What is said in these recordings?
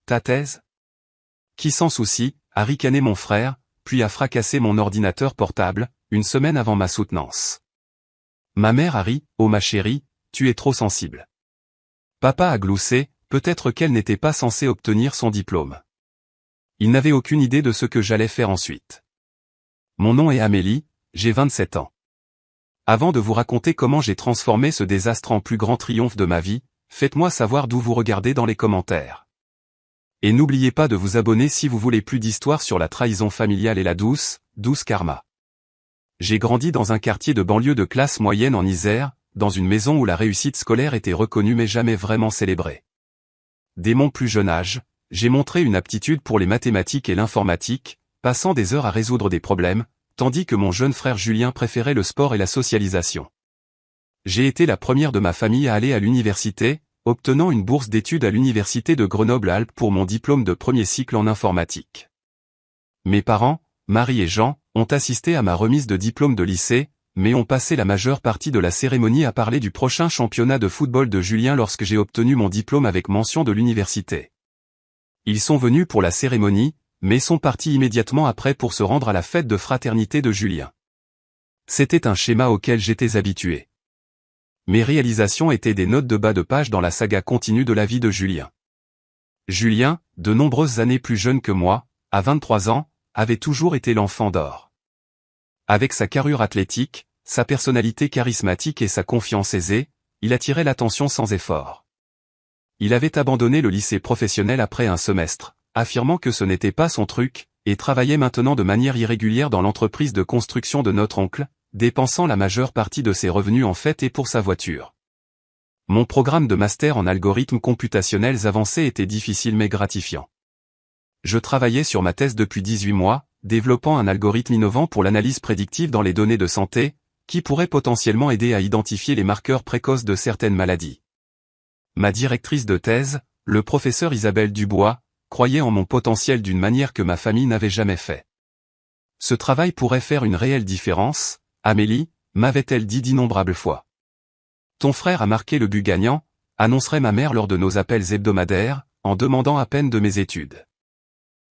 ta thèse? Qui s'en soucie, a ricané mon frère, puis a fracassé mon ordinateur portable, une semaine avant ma soutenance. Ma mère a ri, oh ma chérie, tu es trop sensible. Papa a gloussé, peut-être qu'elle n'était pas censée obtenir son diplôme. Il n'avait aucune idée de ce que j'allais faire ensuite. Mon nom est Amélie, j'ai 27 ans. Avant de vous raconter comment j'ai transformé ce désastre en plus grand triomphe de ma vie, faites-moi savoir d'où vous regardez dans les commentaires. Et n'oubliez pas de vous abonner si vous voulez plus d'histoires sur la trahison familiale et la douce karma. J'ai grandi dans un quartier de banlieue de classe moyenne en Isère, dans une maison où la réussite scolaire était reconnue mais jamais vraiment célébrée. Dès mon plus jeune âge, j'ai montré une aptitude pour les mathématiques et l'informatique, passant des heures à résoudre des problèmes, tandis que mon jeune frère Julien préférait le sport et la socialisation. J'ai été la première de ma famille à aller à l'université, obtenant une bourse d'études à l'université de Grenoble-Alpes pour mon diplôme de premier cycle en informatique. Mes parents, Marie et Jean, ont assisté à ma remise de diplôme de lycée, mais ont passé la majeure partie de la cérémonie à parler du prochain championnat de football de Julien lorsque j'ai obtenu mon diplôme avec mention de l'université. Ils sont venus pour la cérémonie, mais sont partis immédiatement après pour se rendre à la fête de fraternité de Julien. C'était un schéma auquel j'étais habitué. Mes réalisations étaient des notes de bas de page dans la saga continue de la vie de Julien. Julien, de nombreuses années plus jeune que moi, à 23 ans, avait toujours été l'enfant d'or. Avec sa carrure athlétique, sa personnalité charismatique et sa confiance aisée, il attirait l'attention sans effort. Il avait abandonné le lycée professionnel après un semestre, affirmant que ce n'était pas son truc, et travaillait maintenant de manière irrégulière dans l'entreprise de construction de notre oncle, dépensant la majeure partie de ses revenus en fêtes et pour sa voiture. Mon programme de master en algorithmes computationnels avancés était difficile mais gratifiant. Je travaillais sur ma thèse depuis 18 mois, développant un algorithme innovant pour l'analyse prédictive dans les données de santé, qui pourrait potentiellement aider à identifier les marqueurs précoces de certaines maladies. Ma directrice de thèse, le professeur Isabelle Dubois, croyait en mon potentiel d'une manière que ma famille n'avait jamais fait. Ce travail pourrait faire une réelle différence, Amélie, m'avait-elle dit d'innombrables fois. Ton frère a marqué le but gagnant, annoncerait ma mère lors de nos appels hebdomadaires, en demandant à peine de mes études.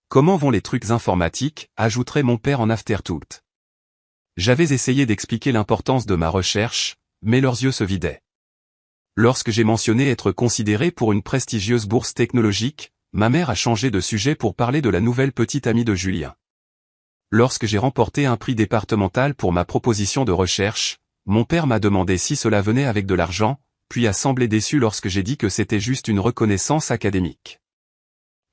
Comment vont les trucs informatiques, ajouterait mon père en afterthought. J'avais essayé d'expliquer l'importance de ma recherche, mais leurs yeux se vidaient. Lorsque j'ai mentionné être considéré pour une prestigieuse bourse technologique, ma mère a changé de sujet pour parler de la nouvelle petite amie de Julien. Lorsque j'ai remporté un prix départemental pour ma proposition de recherche, mon père m'a demandé si cela venait avec de l'argent, puis a semblé déçu lorsque j'ai dit que c'était juste une reconnaissance académique.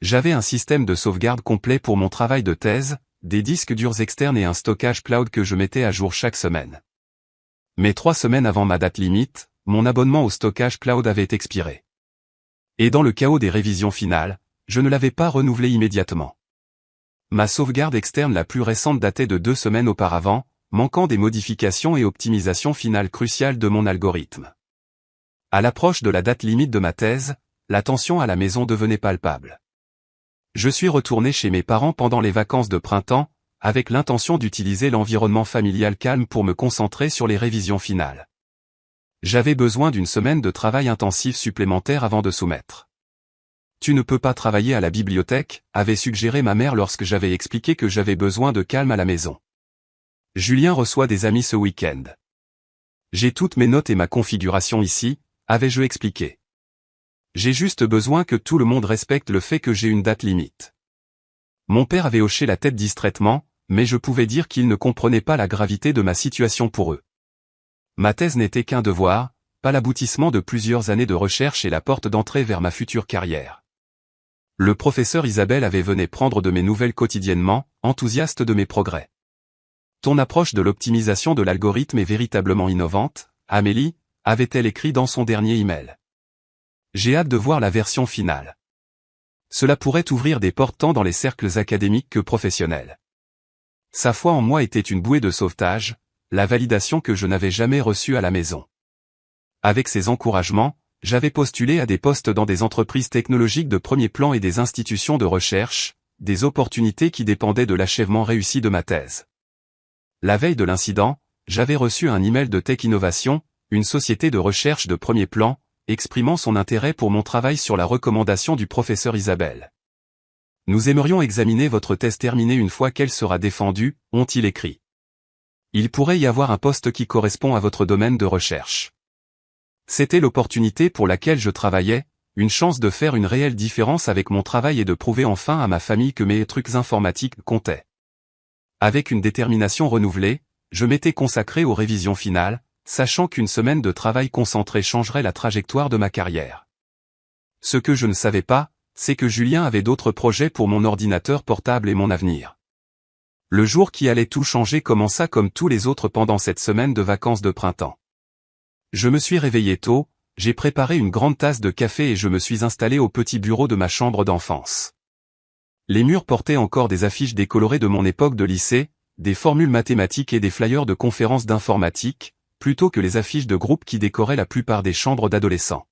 J'avais un système de sauvegarde complet pour mon travail de thèse, des disques durs externes et un stockage cloud que je mettais à jour chaque semaine. Mais 3 semaines avant ma date limite, mon abonnement au stockage cloud avait expiré. Et dans le chaos des révisions finales, je ne l'avais pas renouvelé immédiatement. Ma sauvegarde externe la plus récente datait de 2 semaines auparavant, manquant des modifications et optimisations finales cruciales de mon algorithme. À l'approche de la date limite de ma thèse, la tension à la maison devenait palpable. Je suis retourné chez mes parents pendant les vacances de printemps, avec l'intention d'utiliser l'environnement familial calme pour me concentrer sur les révisions finales. J'avais besoin d'une semaine de travail intensif supplémentaire avant de soumettre. Tu ne peux pas travailler à la bibliothèque, avait suggéré ma mère lorsque j'avais expliqué que j'avais besoin de calme à la maison. Julien reçoit des amis ce week-end. J'ai toutes mes notes et ma configuration ici, avais-je expliqué. J'ai juste besoin que tout le monde respecte le fait que j'ai une date limite. Mon père avait hoché la tête distraitement, mais je pouvais dire qu'il ne comprenait pas la gravité de ma situation pour eux. Ma thèse n'était qu'un devoir, pas l'aboutissement de plusieurs années de recherche et la porte d'entrée vers ma future carrière. Le professeur Isabelle avait venu prendre de mes nouvelles quotidiennement, enthousiaste de mes progrès. Ton approche de l'optimisation de l'algorithme est véritablement innovante, Amélie, avait-elle écrit dans son dernier email. J'ai hâte de voir la version finale. Cela pourrait ouvrir des portes tant dans les cercles académiques que professionnels. Sa foi en moi était une bouée de sauvetage, la validation que je n'avais jamais reçue à la maison. Avec ces encouragements, j'avais postulé à des postes dans des entreprises technologiques de premier plan et des institutions de recherche, des opportunités qui dépendaient de l'achèvement réussi de ma thèse. La veille de l'incident, j'avais reçu un email de Tech Innovation, une société de recherche de premier plan, exprimant son intérêt pour mon travail sur la recommandation du professeur Isabelle. Nous aimerions examiner votre thèse terminée une fois qu'elle sera défendue, ont-ils écrit. Il pourrait y avoir un poste qui correspond à votre domaine de recherche. C'était l'opportunité pour laquelle je travaillais, une chance de faire une réelle différence avec mon travail et de prouver enfin à ma famille que mes trucs informatiques comptaient. Avec une détermination renouvelée, je m'étais consacré aux révisions finales, sachant qu'une semaine de travail concentré changerait la trajectoire de ma carrière. Ce que je ne savais pas, c'est que Julien avait d'autres projets pour mon ordinateur portable et mon avenir. Le jour qui allait tout changer commença comme tous les autres pendant cette semaine de vacances de printemps. Je me suis réveillé tôt, j'ai préparé une grande tasse de café et je me suis installé au petit bureau de ma chambre d'enfance. Les murs portaient encore des affiches décolorées de mon époque de lycée, des formules mathématiques et des flyers de conférences d'informatique, plutôt que les affiches de groupe qui décoraient la plupart des chambres d'adolescents.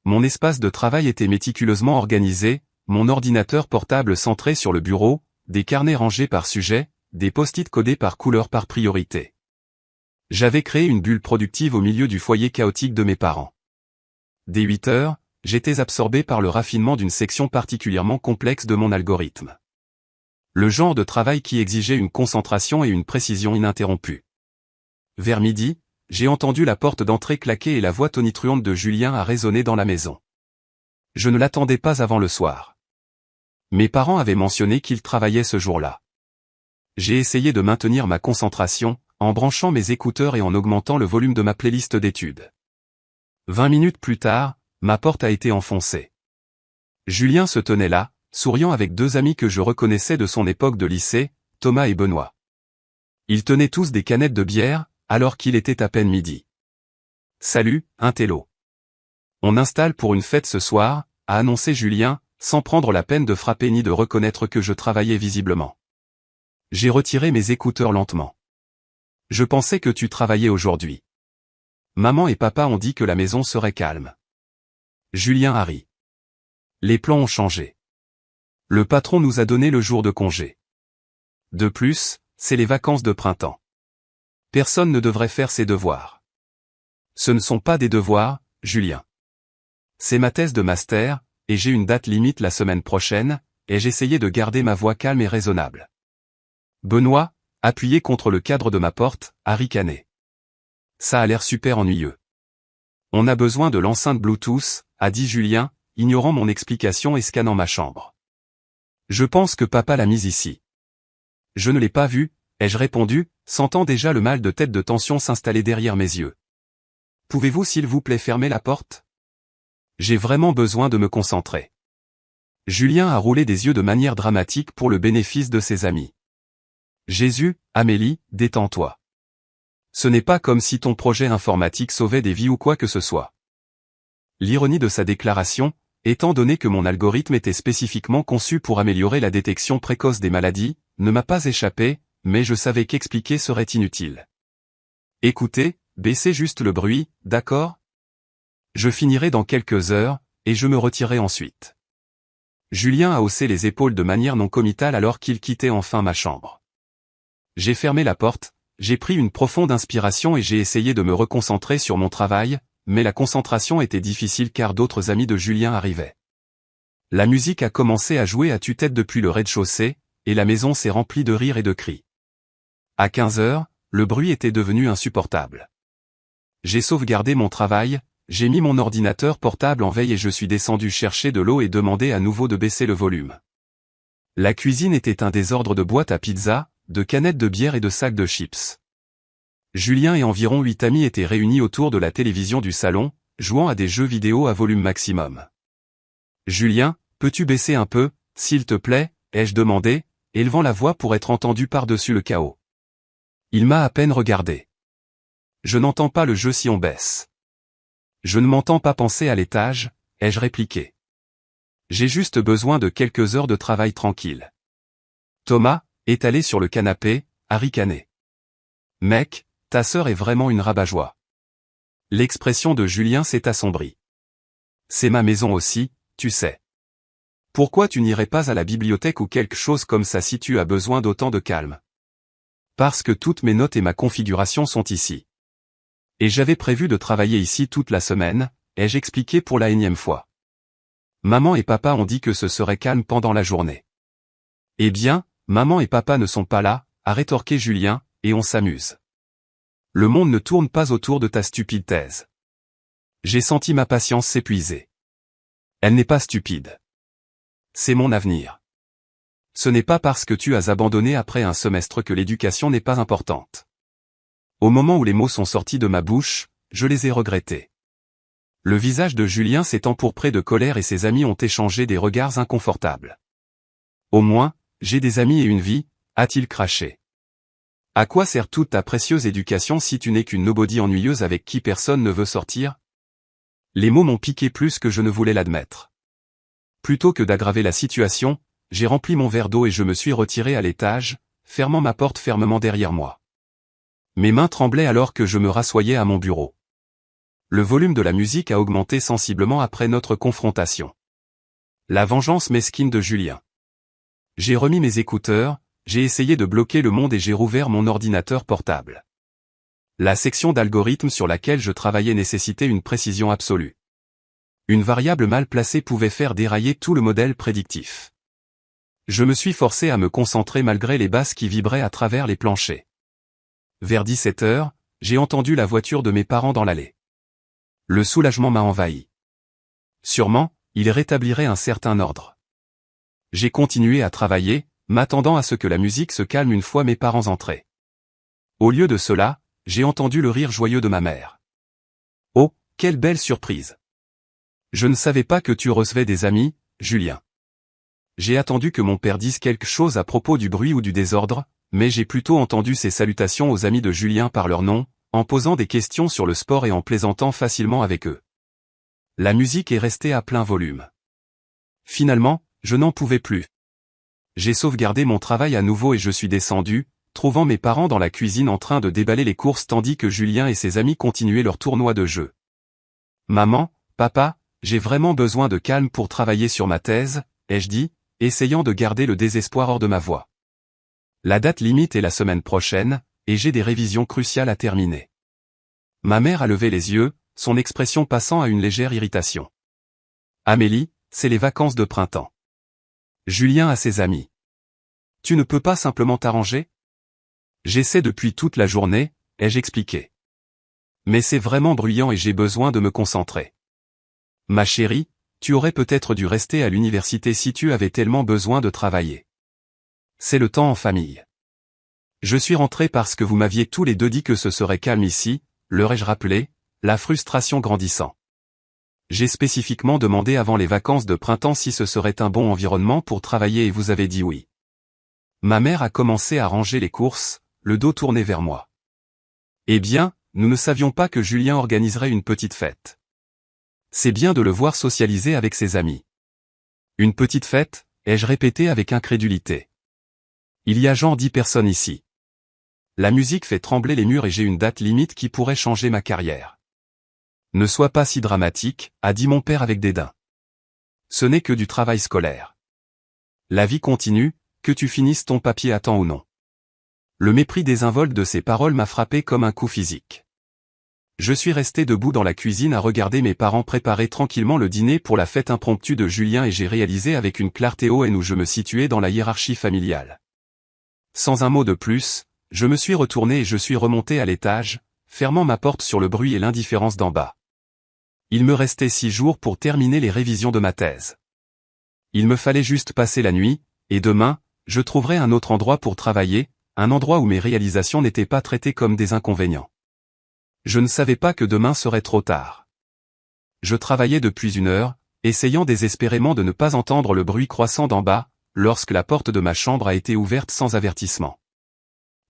Mon espace de travail était méticuleusement organisé, mon ordinateur portable centré sur le bureau, des carnets rangés par sujet, des post-it codés par couleur par priorité. J'avais créé une bulle productive au milieu du foyer chaotique de mes parents. Dès 8 heures, j'étais absorbé par le raffinement d'une section particulièrement complexe de mon algorithme. Le genre de travail qui exigeait une concentration et une précision ininterrompue. Vers midi, j'ai entendu la porte d'entrée claquer et la voix tonitruante de Julien a résonné dans la maison. Je ne l'attendais pas avant le soir. Mes parents avaient mentionné qu'ils travaillaient ce jour-là. J'ai essayé de maintenir ma concentration, en branchant mes écouteurs et en augmentant le volume de ma playlist d'études. 20 minutes plus tard, ma porte a été enfoncée. Julien se tenait là, souriant avec deux amis que je reconnaissais de son époque de lycée, Thomas et Benoît. Ils tenaient tous des canettes de bière, alors qu'il était à peine midi. « Salut, intello. On installe pour une fête ce soir », a annoncé Julien, sans prendre la peine de frapper ni de reconnaître que je travaillais visiblement. J'ai retiré mes écouteurs lentement. Je pensais que tu travaillais aujourd'hui. Maman et papa ont dit que la maison serait calme. Julien a ri. Les plans ont changé. Le patron nous a donné le jour de congé. De plus, c'est les vacances de printemps. Personne ne devrait faire ses devoirs. Ce ne sont pas des devoirs, Julien. C'est ma thèse de master, et j'ai une date limite la semaine prochaine, et j'essayais de garder ma voix calme et raisonnable. Benoît, appuyé contre le cadre de ma porte, a ricané. Ça a l'air super ennuyeux. On a besoin de l'enceinte Bluetooth, a dit Julien, ignorant mon explication et scannant ma chambre. Je pense que papa l'a mise ici. Je ne l'ai pas vue, ai-je répondu, sentant déjà le mal de tête de tension s'installer derrière mes yeux. Pouvez-vous s'il vous plaît fermer la porte? J'ai vraiment besoin de me concentrer. Julien a roulé des yeux de manière dramatique pour le bénéfice de ses amis. Jésus, Amélie, détends-toi. Ce n'est pas comme si ton projet informatique sauvait des vies ou quoi que ce soit. L'ironie de sa déclaration, étant donné que mon algorithme était spécifiquement conçu pour améliorer la détection précoce des maladies, ne m'a pas échappé, mais je savais qu'expliquer serait inutile. Écoutez, baissez juste le bruit, d'accord? Je finirai dans quelques heures, et je me retirerai ensuite. Julien a haussé les épaules de manière non committale alors qu'il quittait enfin ma chambre. J'ai fermé la porte, j'ai pris une profonde inspiration et j'ai essayé de me reconcentrer sur mon travail, mais la concentration était difficile car d'autres amis de Julien arrivaient. La musique a commencé à jouer à tue-tête depuis le rez-de-chaussée, et la maison s'est remplie de rires et de cris. À 15 heures, le bruit était devenu insupportable. J'ai sauvegardé mon travail, j'ai mis mon ordinateur portable en veille et je suis descendu chercher de l'eau et demandé à nouveau de baisser le volume. La cuisine était un désordre de boîtes à pizza, de canettes de bière et de sacs de chips. Julien et environ 8 amis étaient réunis autour de la télévision du salon, jouant à des jeux vidéo à volume maximum. « Julien, peux-tu baisser un peu, s'il te plaît ?» ai-je demandé, élevant la voix pour être entendu par-dessus le chaos. Il m'a à peine regardé. « Je n'entends pas le jeu si on baisse. »« Je ne m'entends pas penser à l'étage, » ai-je répliqué. « J'ai juste besoin de quelques heures de travail tranquille. » Thomas, étalé sur le canapé, a ricané. « Mec, ta sœur est vraiment une rabat-joie. » L'expression de Julien s'est assombrie. « C'est ma maison aussi, tu sais. Pourquoi tu n'irais pas à la bibliothèque ou quelque chose comme ça si tu as besoin d'autant de calme? Parce que toutes mes notes et ma configuration sont ici. Et j'avais prévu de travailler ici toute la semaine, ai-je expliqué pour la énième fois. Maman et papa ont dit que ce serait calme pendant la journée. Eh bien, maman et papa ne sont pas là, a rétorqué Julien, et on s'amuse. Le monde ne tourne pas autour de ta stupide thèse. J'ai senti ma patience s'épuiser. Elle n'est pas stupide. C'est mon avenir. Ce n'est pas parce que tu as abandonné après un semestre que l'éducation n'est pas importante. Au moment où les mots sont sortis de ma bouche, je les ai regrettés. Le visage de Julien s'est empourpré de colère et ses amis ont échangé des regards inconfortables. Au moins, j'ai des amis et une vie, a-t-il craché. À quoi sert toute ta précieuse éducation si tu n'es qu'une nobody ennuyeuse avec qui personne ne veut sortir? Les mots m'ont piqué plus que je ne voulais l'admettre. Plutôt que d'aggraver la situation, j'ai rempli mon verre d'eau et je me suis retiré à l'étage, fermant ma porte fermement derrière moi. Mes mains tremblaient alors que je me rassoyais à mon bureau. Le volume de la musique a augmenté sensiblement après notre confrontation. La vengeance mesquine de Julien. J'ai remis mes écouteurs, j'ai essayé de bloquer le monde et j'ai rouvert mon ordinateur portable. La section d'algorithmes sur laquelle je travaillais nécessitait une précision absolue. Une variable mal placée pouvait faire dérailler tout le modèle prédictif. Je me suis forcé à me concentrer malgré les basses qui vibraient à travers les planchers. Vers 17 heures, j'ai entendu la voiture de mes parents dans l'allée. Le soulagement m'a envahi. Sûrement, il rétablirait un certain ordre. J'ai continué à travailler, m'attendant à ce que la musique se calme une fois mes parents entrés. Au lieu de cela, j'ai entendu le rire joyeux de ma mère. Oh, quelle belle surprise! Je ne savais pas que tu recevais des amis, Julien. J'ai attendu que mon père dise quelque chose à propos du bruit ou du désordre, mais j'ai plutôt entendu ses salutations aux amis de Julien par leur nom, en posant des questions sur le sport et en plaisantant facilement avec eux. La musique est restée à plein volume. Finalement, je n'en pouvais plus. J'ai sauvegardé mon travail à nouveau et je suis descendu, trouvant mes parents dans la cuisine en train de déballer les courses tandis que Julien et ses amis continuaient leur tournoi de jeu. Maman, papa, j'ai vraiment besoin de calme pour travailler sur ma thèse, ai-je dit, essayant de garder le désespoir hors de ma voix. La date limite est la semaine prochaine, et j'ai des révisions cruciales à terminer. Ma mère a levé les yeux, son expression passant à une légère irritation. Amélie, c'est les vacances de printemps. Julien a ses amis. Tu ne peux pas simplement t'arranger? J'essaie depuis toute la journée, ai-je expliqué. Mais c'est vraiment bruyant et j'ai besoin de me concentrer. Ma chérie, tu aurais peut-être dû rester à l'université si tu avais tellement besoin de travailler. C'est le temps en famille. Je suis rentré parce que vous m'aviez tous les deux dit que ce serait calme ici, leur ai-je rappelé, la frustration grandissant. J'ai spécifiquement demandé avant les vacances de printemps si ce serait un bon environnement pour travailler et vous avez dit oui. Ma mère a commencé à ranger les courses, le dos tourné vers moi. Eh bien, nous ne savions pas que Julien organiserait une petite fête. C'est bien de le voir socialiser avec ses amis. Une petite fête, ai-je répété avec incrédulité. Il y a genre 10 personnes ici. La musique fait trembler les murs et j'ai une date limite qui pourrait changer ma carrière. Ne sois pas si dramatique, a dit mon père avec dédain. Ce n'est que du travail scolaire. La vie continue, que tu finisses ton papier à temps ou non. Le mépris désinvolte de ces paroles m'a frappé comme un coup physique. Je suis resté debout dans la cuisine à regarder mes parents préparer tranquillement le dîner pour la fête impromptue de Julien et j'ai réalisé avec une clarté haine où je me situais dans la hiérarchie familiale. Sans un mot de plus, je me suis retourné et je suis remonté à l'étage, fermant ma porte sur le bruit et l'indifférence d'en bas. Il me restait 6 jours pour terminer les révisions de ma thèse. Il me fallait juste passer la nuit, et demain, je trouverai un autre endroit pour travailler, un endroit où mes réalisations n'étaient pas traitées comme des inconvénients. Je ne savais pas que demain serait trop tard. Je travaillais depuis 1 heure, essayant désespérément de ne pas entendre le bruit croissant d'en bas, lorsque la porte de ma chambre a été ouverte sans avertissement.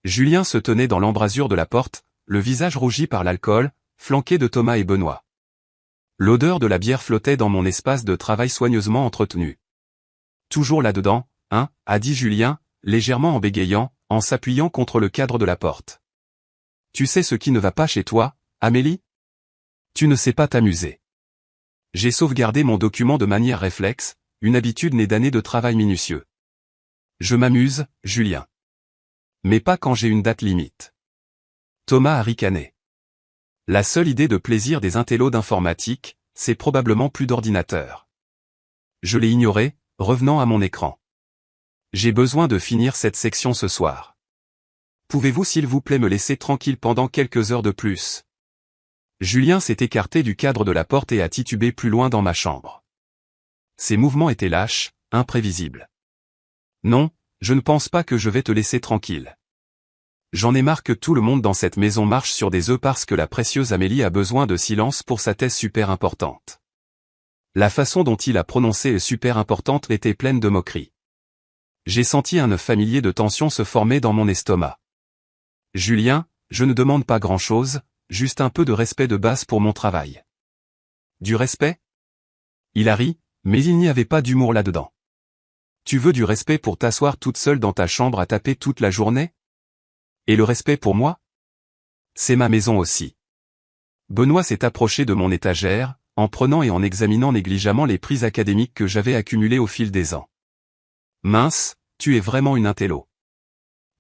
Julien se tenait dans l'embrasure de la porte, le visage rougi par l'alcool, flanqué de Thomas et Benoît. L'odeur de la bière flottait dans mon espace de travail soigneusement entretenu. Toujours là-dedans, hein, a dit Julien, légèrement en bégayant, en s'appuyant contre le cadre de la porte. Tu sais ce qui ne va pas chez toi, Amélie? Tu ne sais pas t'amuser. J'ai sauvegardé mon document de manière réflexe, une habitude née d'années de travail minutieux. Je m'amuse, Julien. Mais pas quand j'ai une date limite. Thomas a ricané. La seule idée de plaisir des intellos d'informatique, c'est probablement plus d'ordinateur. Je l'ai ignoré, revenant à mon écran. J'ai besoin de finir cette section ce soir. Pouvez-vous s'il vous plaît me laisser tranquille pendant quelques heures de plus? Julien s'est écarté du cadre de la porte et a titubé plus loin dans ma chambre. Ses mouvements étaient lâches, imprévisibles. Non, je ne pense pas que je vais te laisser tranquille. J'en ai marre que tout le monde dans cette maison marche sur des œufs parce que la précieuse Amélie a besoin de silence pour sa thèse super importante. La façon dont il a prononcé super importante était pleine de moquerie. J'ai senti un nœud familier de tension se former dans mon estomac. Julien, je ne demande pas grand-chose, juste un peu de respect de base pour mon travail. Du respect? Il a ri, mais il n'y avait pas d'humour là-dedans. Tu veux du respect pour t'asseoir toute seule dans ta chambre à taper toute la journée? Et le respect pour moi? C'est ma maison aussi. Benoît s'est approché de mon étagère, en prenant et en examinant négligemment les prix académiques que j'avais accumulés au fil des ans. Mince, tu es vraiment une intello.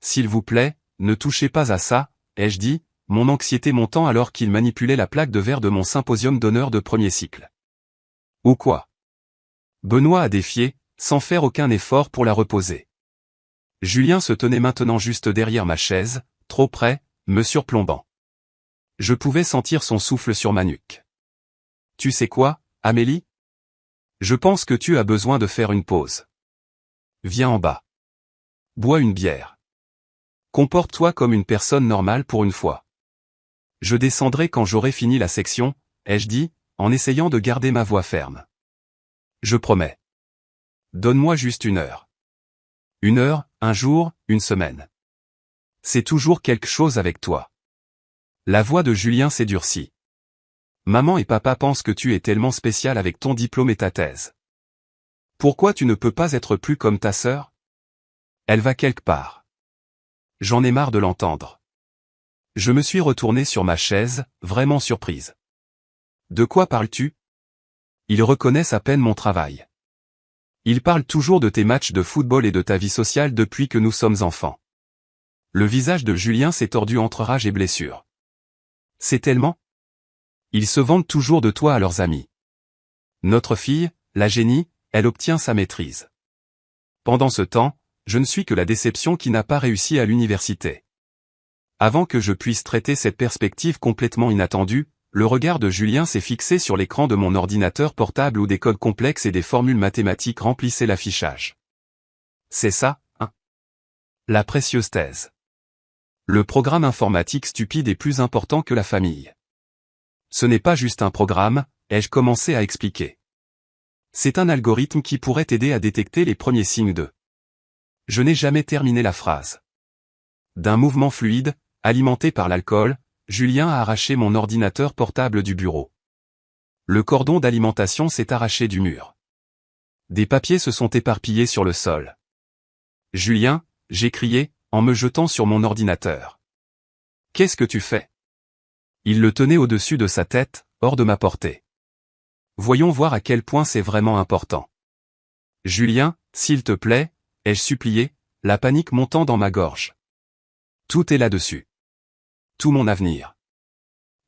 S'il vous plaît, ne touchez pas à ça, ai-je dit, mon anxiété montant alors qu'il manipulait la plaque de verre de mon symposium d'honneur de premier cycle. Ou quoi? Benoît a défié, sans faire aucun effort pour la reposer. Julien se tenait maintenant juste derrière ma chaise, trop près, me surplombant. Je pouvais sentir son souffle sur ma nuque. Tu sais quoi, Amélie? Je pense que tu as besoin de faire une pause. Viens en bas. Bois une bière. Comporte-toi comme une personne normale pour une fois. Je descendrai quand j'aurai fini la section, ai-je dit, en essayant de garder ma voix ferme. Je promets. Donne-moi juste 1 heure. 1 heure, un jour, une semaine. C'est toujours quelque chose avec toi. La voix de Julien s'est durcie. Maman et papa pensent que tu es tellement spécial avec ton diplôme et ta thèse. Pourquoi tu ne peux pas être plus comme ta sœur? Elle va quelque part. J'en ai marre de l'entendre. Je me suis retourné sur ma chaise, vraiment surprise. De quoi parles-tu? Ils reconnaissent à peine mon travail. Ils parlent toujours de tes matchs de football et de ta vie sociale depuis que nous sommes enfants. Le visage de Julien s'est tordu entre rage et blessure. C'est tellement. Ils se vantent toujours de toi à leurs amis. Notre fille, la génie, elle obtient sa maîtrise. Pendant ce temps, je ne suis que la déception qui n'a pas réussi à l'université. Avant que je puisse traiter cette perspective complètement inattendue, le regard de Julien s'est fixé sur l'écran de mon ordinateur portable où des codes complexes et des formules mathématiques remplissaient l'affichage. C'est ça, hein? La précieuse thèse. Le programme informatique stupide est plus important que la famille. Ce n'est pas juste un programme, ai-je commencé à expliquer. C'est un algorithme qui pourrait t'aider à détecter les premiers signes de. Je n'ai jamais terminé la phrase. D'un mouvement fluide, alimenté par l'alcool, Julien a arraché mon ordinateur portable du bureau. Le cordon d'alimentation s'est arraché du mur. Des papiers se sont éparpillés sur le sol. Julien, j'ai crié, en me jetant sur mon ordinateur. Qu'est-ce que tu fais? Il le tenait au-dessus de sa tête, hors de ma portée. Voyons voir à quel point c'est vraiment important. Julien, s'il te plaît, ai-je supplié, la panique montant dans ma gorge. Tout est là-dessus. Tout mon avenir.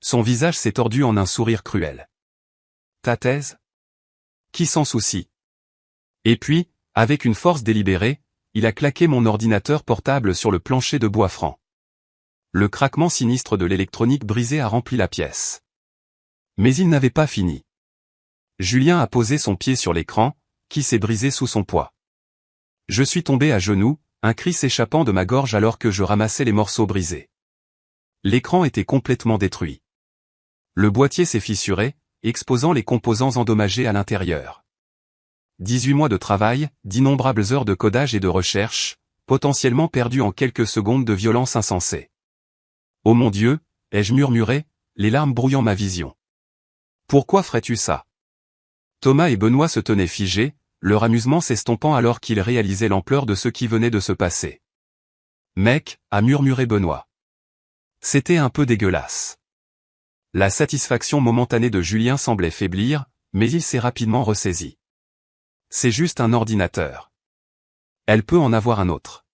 Son visage s'est tordu en un sourire cruel. Ta thèse? Qui s'en soucie? Et puis, avec une force délibérée, il a claqué mon ordinateur portable sur le plancher de bois franc. Le craquement sinistre de l'électronique brisée a rempli la pièce. Mais il n'avait pas fini. Julien a posé son pied sur l'écran, qui s'est brisé sous son poids. Je suis tombé à genoux, un cri s'échappant de ma gorge alors que je ramassais les morceaux brisés. L'écran était complètement détruit. Le boîtier s'est fissuré, exposant les composants endommagés à l'intérieur. 18 mois de travail, d'innombrables heures de codage et de recherche, potentiellement perdues en quelques secondes de violence insensée. Oh mon Dieu, ai-je murmuré, les larmes brouillant ma vision. Pourquoi ferais-tu ça? Thomas et Benoît se tenaient figés, leur amusement s'estompant alors qu'ils réalisaient l'ampleur de ce qui venait de se passer. Mec, a murmuré Benoît. C'était un peu dégueulasse. La satisfaction momentanée de Julien semblait faiblir, mais il s'est rapidement ressaisi. C'est juste un ordinateur. Elle peut en avoir un autre.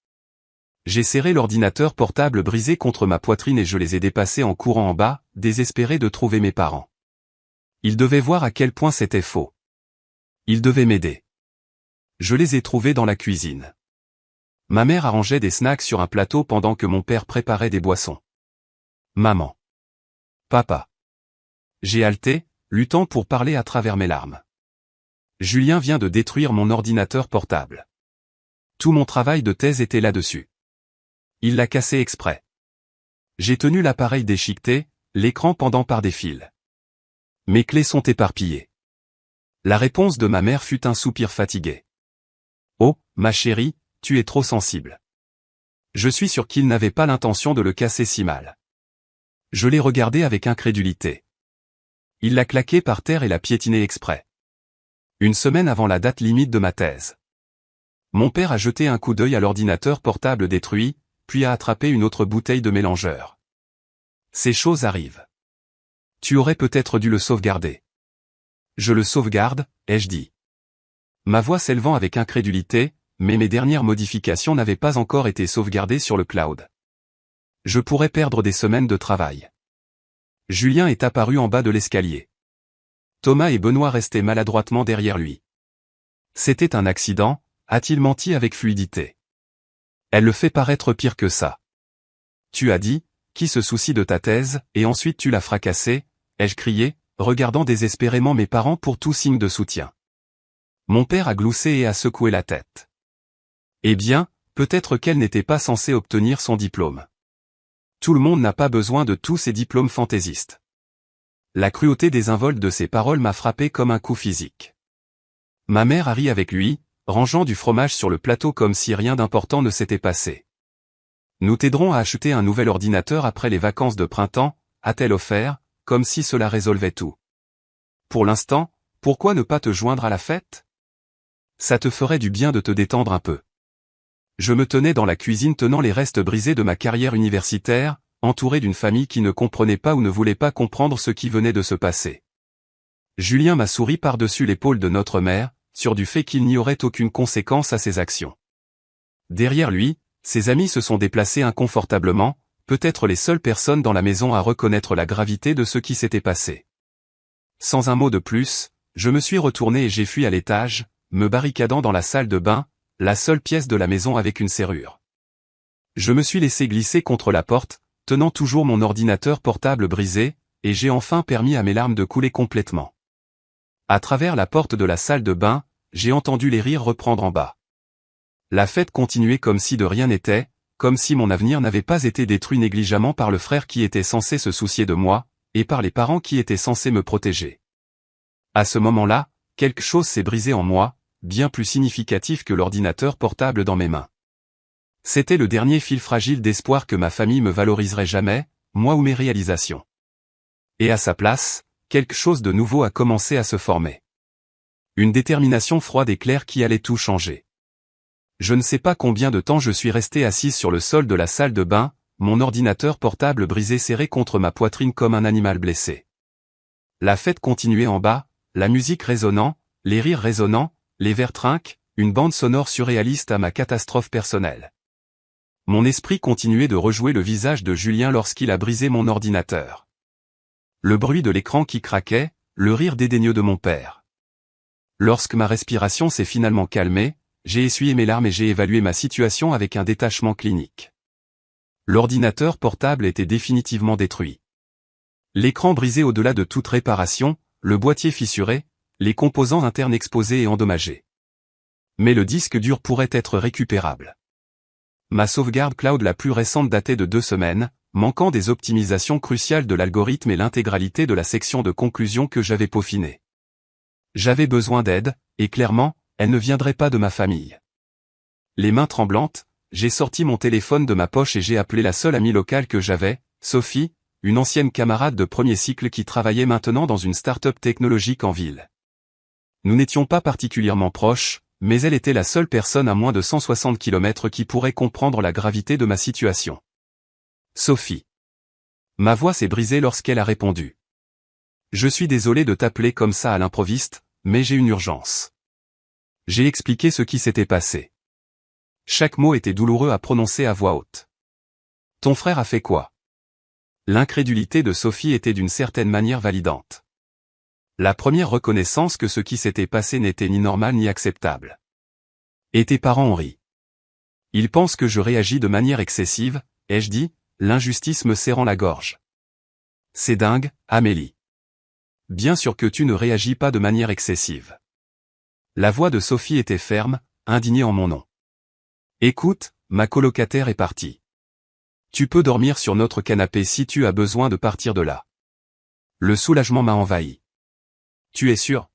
J'ai serré l'ordinateur portable brisé contre ma poitrine et je les ai dépassés en courant en bas, désespéré de trouver mes parents. Ils devaient voir à quel point c'était faux. Ils devaient m'aider. Je les ai trouvés dans la cuisine. Ma mère arrangeait des snacks sur un plateau pendant que mon père préparait des boissons. Maman. Papa. J'ai halté, luttant pour parler à travers mes larmes. Julien vient de détruire mon ordinateur portable. Tout mon travail de thèse était là-dessus. Il l'a cassé exprès. J'ai tenu l'appareil déchiqueté, l'écran pendant par des fils. Mes clés sont éparpillées. La réponse de ma mère fut un soupir fatigué. Oh, ma chérie, tu es trop sensible. Je suis sûr qu'il n'avait pas l'intention de le casser si mal. Je l'ai regardé avec incrédulité. Il l'a claqué par terre et l'a piétiné exprès. Une semaine avant la date limite de ma thèse. Mon père a jeté un coup d'œil à l'ordinateur portable détruit, puis a attrapé une autre bouteille de mélangeur. Ces choses arrivent. Tu aurais peut-être dû le sauvegarder. Je le sauvegarde, ai-je dit. Ma voix s'élevant avec incrédulité, mais mes dernières modifications n'avaient pas encore été sauvegardées sur le cloud. Je pourrais perdre des semaines de travail. Julien est apparu en bas de l'escalier. Thomas et Benoît restaient maladroitement derrière lui. C'était un accident, a-t-il menti avec fluidité. Elle le fait paraître pire que ça. Tu as dit, qui se soucie de ta thèse, et ensuite tu l'as fracassée, ai-je crié, regardant désespérément mes parents pour tout signe de soutien. Mon père a gloussé et a secoué la tête. Eh bien, peut-être qu'elle n'était pas censée obtenir son diplôme. Tout le monde n'a pas besoin de tous ces diplômes fantaisistes. La cruauté désinvolte de ses paroles m'a frappé comme un coup physique. Ma mère a ri avec lui, rangeant du fromage sur le plateau comme si rien d'important ne s'était passé. Nous t'aiderons à acheter un nouvel ordinateur après les vacances de printemps, a-t-elle offert, comme si cela résolvait tout. Pour l'instant, pourquoi ne pas te joindre à la fête? Ça te ferait du bien de te détendre un peu. Je me tenais dans la cuisine tenant les restes brisés de ma carrière universitaire, entouré d'une famille qui ne comprenait pas ou ne voulait pas comprendre ce qui venait de se passer. Julien m'a souri par-dessus l'épaule de notre mère, sûr du fait qu'il n'y aurait aucune conséquence à ses actions. Derrière lui, ses amis se sont déplacés inconfortablement, peut-être les seules personnes dans la maison à reconnaître la gravité de ce qui s'était passé. Sans un mot de plus, je me suis retourné et j'ai fui à l'étage, me barricadant dans la salle de bain, la seule pièce de la maison avec une serrure. Je me suis laissé glisser contre la porte, tenant toujours mon ordinateur portable brisé, et j'ai enfin permis à mes larmes de couler complètement. À travers la porte de la salle de bain, j'ai entendu les rires reprendre en bas. La fête continuait comme si de rien n'était, comme si mon avenir n'avait pas été détruit négligemment par le frère qui était censé se soucier de moi, et par les parents qui étaient censés me protéger. À ce moment-là, quelque chose s'est brisé en moi, bien plus significatif que l'ordinateur portable dans mes mains. C'était le dernier fil fragile d'espoir que ma famille me valoriserait jamais, moi ou mes réalisations. Et à sa place, quelque chose de nouveau a commencé à se former. Une détermination froide et claire qui allait tout changer. Je ne sais pas combien de temps je suis resté assise sur le sol de la salle de bain, mon ordinateur portable brisé serré contre ma poitrine comme un animal blessé. La fête continuait en bas, la musique résonnant, les rires résonnants, les verres trinquent, une bande sonore surréaliste à ma catastrophe personnelle. Mon esprit continuait de rejouer le visage de Julien lorsqu'il a brisé mon ordinateur. Le bruit de l'écran qui craquait, le rire dédaigneux de mon père. Lorsque ma respiration s'est finalement calmée, j'ai essuyé mes larmes et j'ai évalué ma situation avec un détachement clinique. L'ordinateur portable était définitivement détruit. L'écran brisé au-delà de toute réparation, le boîtier fissuré, les composants internes exposés et endommagés. Mais le disque dur pourrait être récupérable. Ma sauvegarde cloud la plus récente datait de 2 semaines, manquant des optimisations cruciales de l'algorithme et l'intégralité de la section de conclusion que j'avais peaufinée. J'avais besoin d'aide, et clairement, elle ne viendrait pas de ma famille. Les mains tremblantes, j'ai sorti mon téléphone de ma poche et j'ai appelé la seule amie locale que j'avais, Sophie, une ancienne camarade de premier cycle qui travaillait maintenant dans une start-up technologique en ville. Nous n'étions pas particulièrement proches, mais elle était la seule personne à moins de 160 km qui pourrait comprendre la gravité de ma situation. Sophie. Ma voix s'est brisée lorsqu'elle a répondu. Je suis désolé de t'appeler comme ça à l'improviste, mais j'ai une urgence. J'ai expliqué ce qui s'était passé. Chaque mot était douloureux à prononcer à voix haute. Ton frère a fait quoi? L'incrédulité de Sophie était d'une certaine manière validante. La première reconnaissance que ce qui s'était passé n'était ni normal ni acceptable. Et tes parents ont ri. Ils pensent que je réagis de manière excessive, ai-je dit, l'injustice me serrant la gorge. C'est dingue, Amélie. Bien sûr que tu ne réagis pas de manière excessive. La voix de Sophie était ferme, indignée en mon nom. Écoute, ma colocataire est partie. Tu peux dormir sur notre canapé si tu as besoin de partir de là. Le soulagement m'a envahi. Tu es sûr?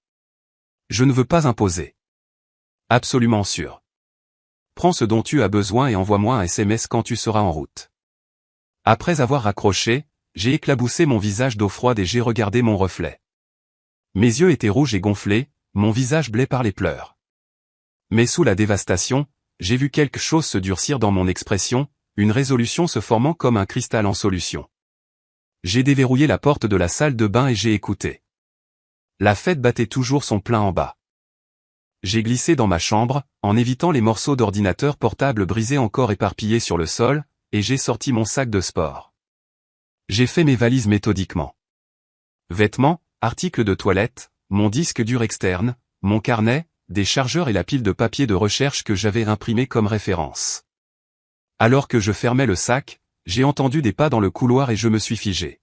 Je ne veux pas imposer. Absolument sûr. Prends ce dont tu as besoin et envoie-moi un SMS quand tu seras en route. Après avoir raccroché, j'ai éclaboussé mon visage d'eau froide et j'ai regardé mon reflet. Mes yeux étaient rouges et gonflés, mon visage blêt par les pleurs. Mais sous la dévastation, j'ai vu quelque chose se durcir dans mon expression, une résolution se formant comme un cristal en solution. J'ai déverrouillé la porte de la salle de bain et j'ai écouté. La fête battait toujours son plein en bas. J'ai glissé dans ma chambre, en évitant les morceaux d'ordinateur portable brisés encore éparpillés sur le sol, et j'ai sorti mon sac de sport. J'ai fait mes valises méthodiquement. Vêtements, articles de toilette, mon disque dur externe, mon carnet, des chargeurs et la pile de papier de recherche que j'avais imprimé comme référence. Alors que je fermais le sac, j'ai entendu des pas dans le couloir et je me suis figé.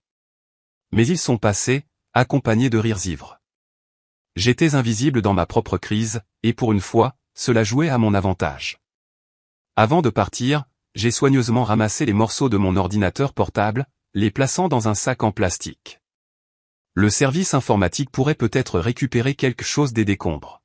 Mais ils sont passés, accompagnés de rires ivres. J'étais invisible dans ma propre crise, et pour une fois, cela jouait à mon avantage. Avant de partir, j'ai soigneusement ramassé les morceaux de mon ordinateur portable, les plaçant dans un sac en plastique. Le service informatique pourrait peut-être récupérer quelque chose des décombres.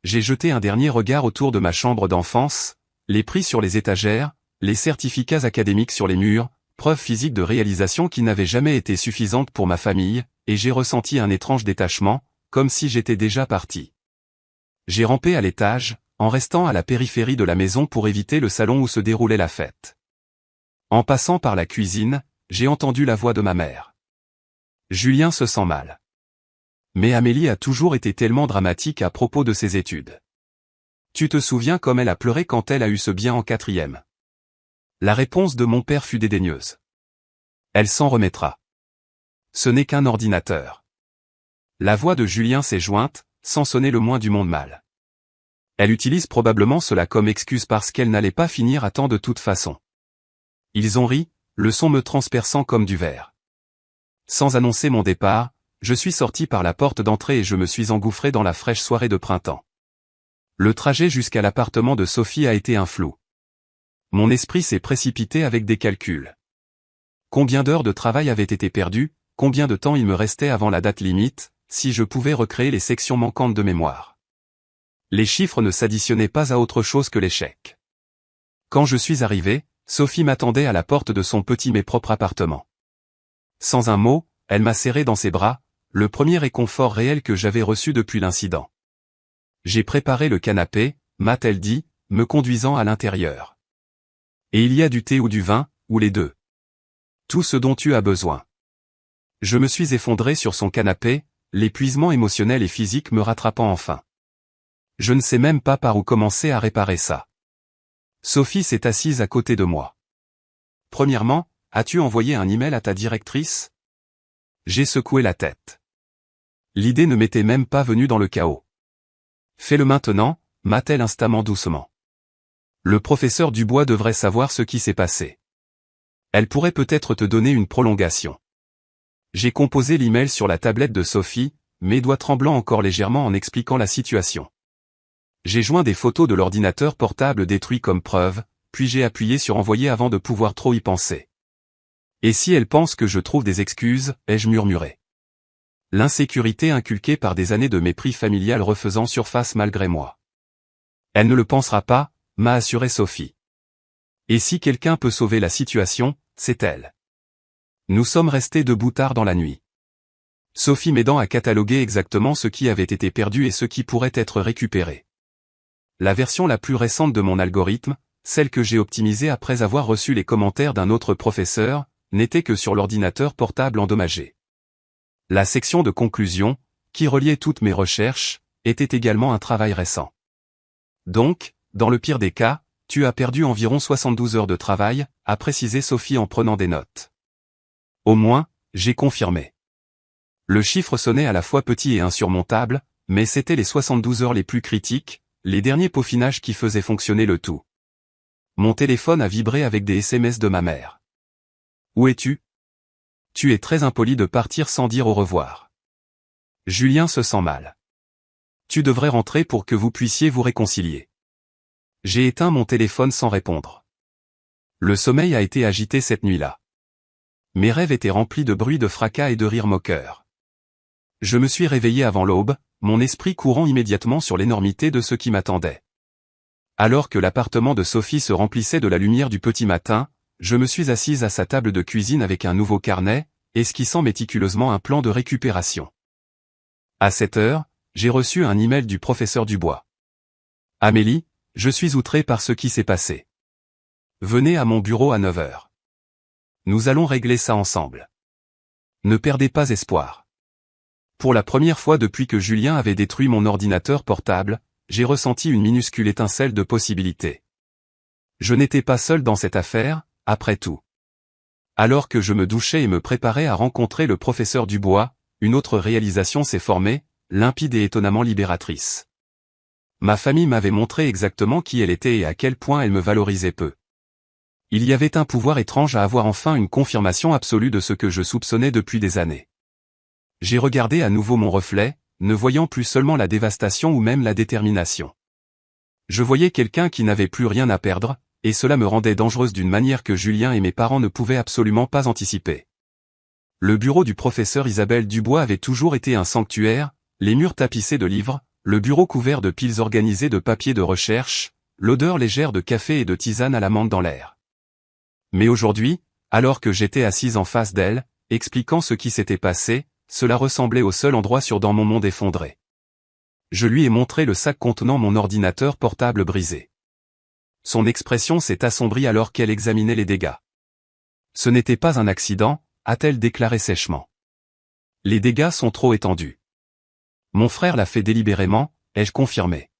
J'ai jeté un dernier regard autour de ma chambre d'enfance, les prix sur les étagères, les certificats académiques sur les murs, preuves physiques de réalisation qui n'avaient jamais été suffisantes pour ma famille, et j'ai ressenti un étrange détachement, comme si j'étais déjà parti. J'ai rampé à l'étage, en restant à la périphérie de la maison pour éviter le salon où se déroulait la fête. En passant par la cuisine, j'ai entendu la voix de ma mère. Julien se sent mal. Mais Amélie a toujours été tellement dramatique à propos de ses études. Tu te souviens comme elle a pleuré quand elle a eu ce bien en 4e? La réponse de mon père fut dédaigneuse. Elle s'en remettra. Ce n'est qu'un ordinateur. La voix de Julien s'est jointe, sans sonner le moins du monde mal. Elle utilise probablement cela comme excuse parce qu'elle n'allait pas finir à temps de toute façon. Ils ont ri, le son me transperçant comme du verre. Sans annoncer mon départ, je suis sorti par la porte d'entrée et je me suis engouffré dans la fraîche soirée de printemps. Le trajet jusqu'à l'appartement de Sophie a été un flou. Mon esprit s'est précipité avec des calculs. Combien d'heures de travail avaient été perdues, combien de temps il me restait avant la date limite, si je pouvais recréer les sections manquantes de mémoire. Les chiffres ne s'additionnaient pas à autre chose que l'échec. Quand je suis arrivé, Sophie m'attendait à la porte de son petit mais propre appartement. Sans un mot, elle m'a serré dans ses bras, le premier réconfort réel que j'avais reçu depuis l'incident. J'ai préparé le canapé, m'a-t-elle dit, me conduisant à l'intérieur. Et il y a du thé ou du vin, ou les deux. Tout ce dont tu as besoin. Je me suis effondré sur son canapé, l'épuisement émotionnel et physique me rattrapant enfin. Je ne sais même pas par où commencer à réparer ça. Sophie s'est assise à côté de moi. Premièrement, as-tu envoyé un email à ta directrice? J'ai secoué la tête. L'idée ne m'était même pas venue dans le chaos. Fais-le maintenant, m'a-t-elle instamment doucement. Le professeur Dubois devrait savoir ce qui s'est passé. Elle pourrait peut-être te donner une prolongation. J'ai composé l'email sur la tablette de Sophie, mes doigts tremblant encore légèrement en expliquant la situation. J'ai joint des photos de l'ordinateur portable détruit comme preuve, puis j'ai appuyé sur envoyer avant de pouvoir trop y penser. Et si elle pense que je trouve des excuses, ai-je murmuré. L'insécurité inculquée par des années de mépris familial refaisant surface malgré moi. Elle ne le pensera pas, m'a assuré Sophie. Et si quelqu'un peut sauver la situation, c'est elle. Nous sommes restés debout tard dans la nuit. Sophie m'aidant à cataloguer exactement ce qui avait été perdu et ce qui pourrait être récupéré. La version la plus récente de mon algorithme, celle que j'ai optimisée après avoir reçu les commentaires d'un autre professeur, n'était que sur l'ordinateur portable endommagé. La section de conclusion, qui reliait toutes mes recherches, était également un travail récent. Donc, dans le pire des cas, tu as perdu environ 72 heures de travail, a précisé Sophie en prenant des notes. Au moins, j'ai confirmé. Le chiffre sonnait à la fois petit et insurmontable, mais c'était les 72 heures les plus critiques, les derniers peaufinages qui faisaient fonctionner le tout. Mon téléphone a vibré avec des SMS de ma mère. Où es-tu? Tu es très impoli de partir sans dire au revoir. Julien se sent mal. Tu devrais rentrer pour que vous puissiez vous réconcilier. J'ai éteint mon téléphone sans répondre. Le sommeil a été agité cette nuit-là. Mes rêves étaient remplis de bruits de fracas et de rires moqueurs. Je me suis réveillé avant l'aube, mon esprit courant immédiatement sur l'énormité de ce qui m'attendait. Alors que l'appartement de Sophie se remplissait de la lumière du petit matin, je me suis assise à sa table de cuisine avec un nouveau carnet, esquissant méticuleusement un plan de récupération. À 7 heures, j'ai reçu un email du professeur Dubois. Amélie, je suis outré par ce qui s'est passé. Venez à mon bureau à 9 heures. Nous allons régler ça ensemble. Ne perdez pas espoir. Pour la première fois depuis que Julien avait détruit mon ordinateur portable, j'ai ressenti une minuscule étincelle de possibilité. Je n'étais pas seul dans cette affaire, après tout. Alors que je me douchais et me préparais à rencontrer le professeur Dubois, une autre réalisation s'est formée, limpide et étonnamment libératrice. Ma famille m'avait montré exactement qui elle était et à quel point elle me valorisait peu. Il y avait un pouvoir étrange à avoir enfin une confirmation absolue de ce que je soupçonnais depuis des années. J'ai regardé à nouveau mon reflet, ne voyant plus seulement la dévastation ou même la détermination. Je voyais quelqu'un qui n'avait plus rien à perdre, et cela me rendait dangereuse d'une manière que Julien et mes parents ne pouvaient absolument pas anticiper. Le bureau du professeur Isabelle Dubois avait toujours été un sanctuaire, les murs tapissés de livres, le bureau couvert de piles organisées de papiers de recherche, l'odeur légère de café et de tisane à la menthe dans l'air. Mais aujourd'hui, alors que j'étais assise en face d'elle, expliquant ce qui s'était passé, cela ressemblait au seul endroit sûr dans mon monde effondré. Je lui ai montré le sac contenant mon ordinateur portable brisé. Son expression s'est assombrie alors qu'elle examinait les dégâts. Ce n'était pas un accident, a-t-elle déclaré sèchement. Les dégâts sont trop étendus. Mon frère l'a fait délibérément, ai-je confirmé.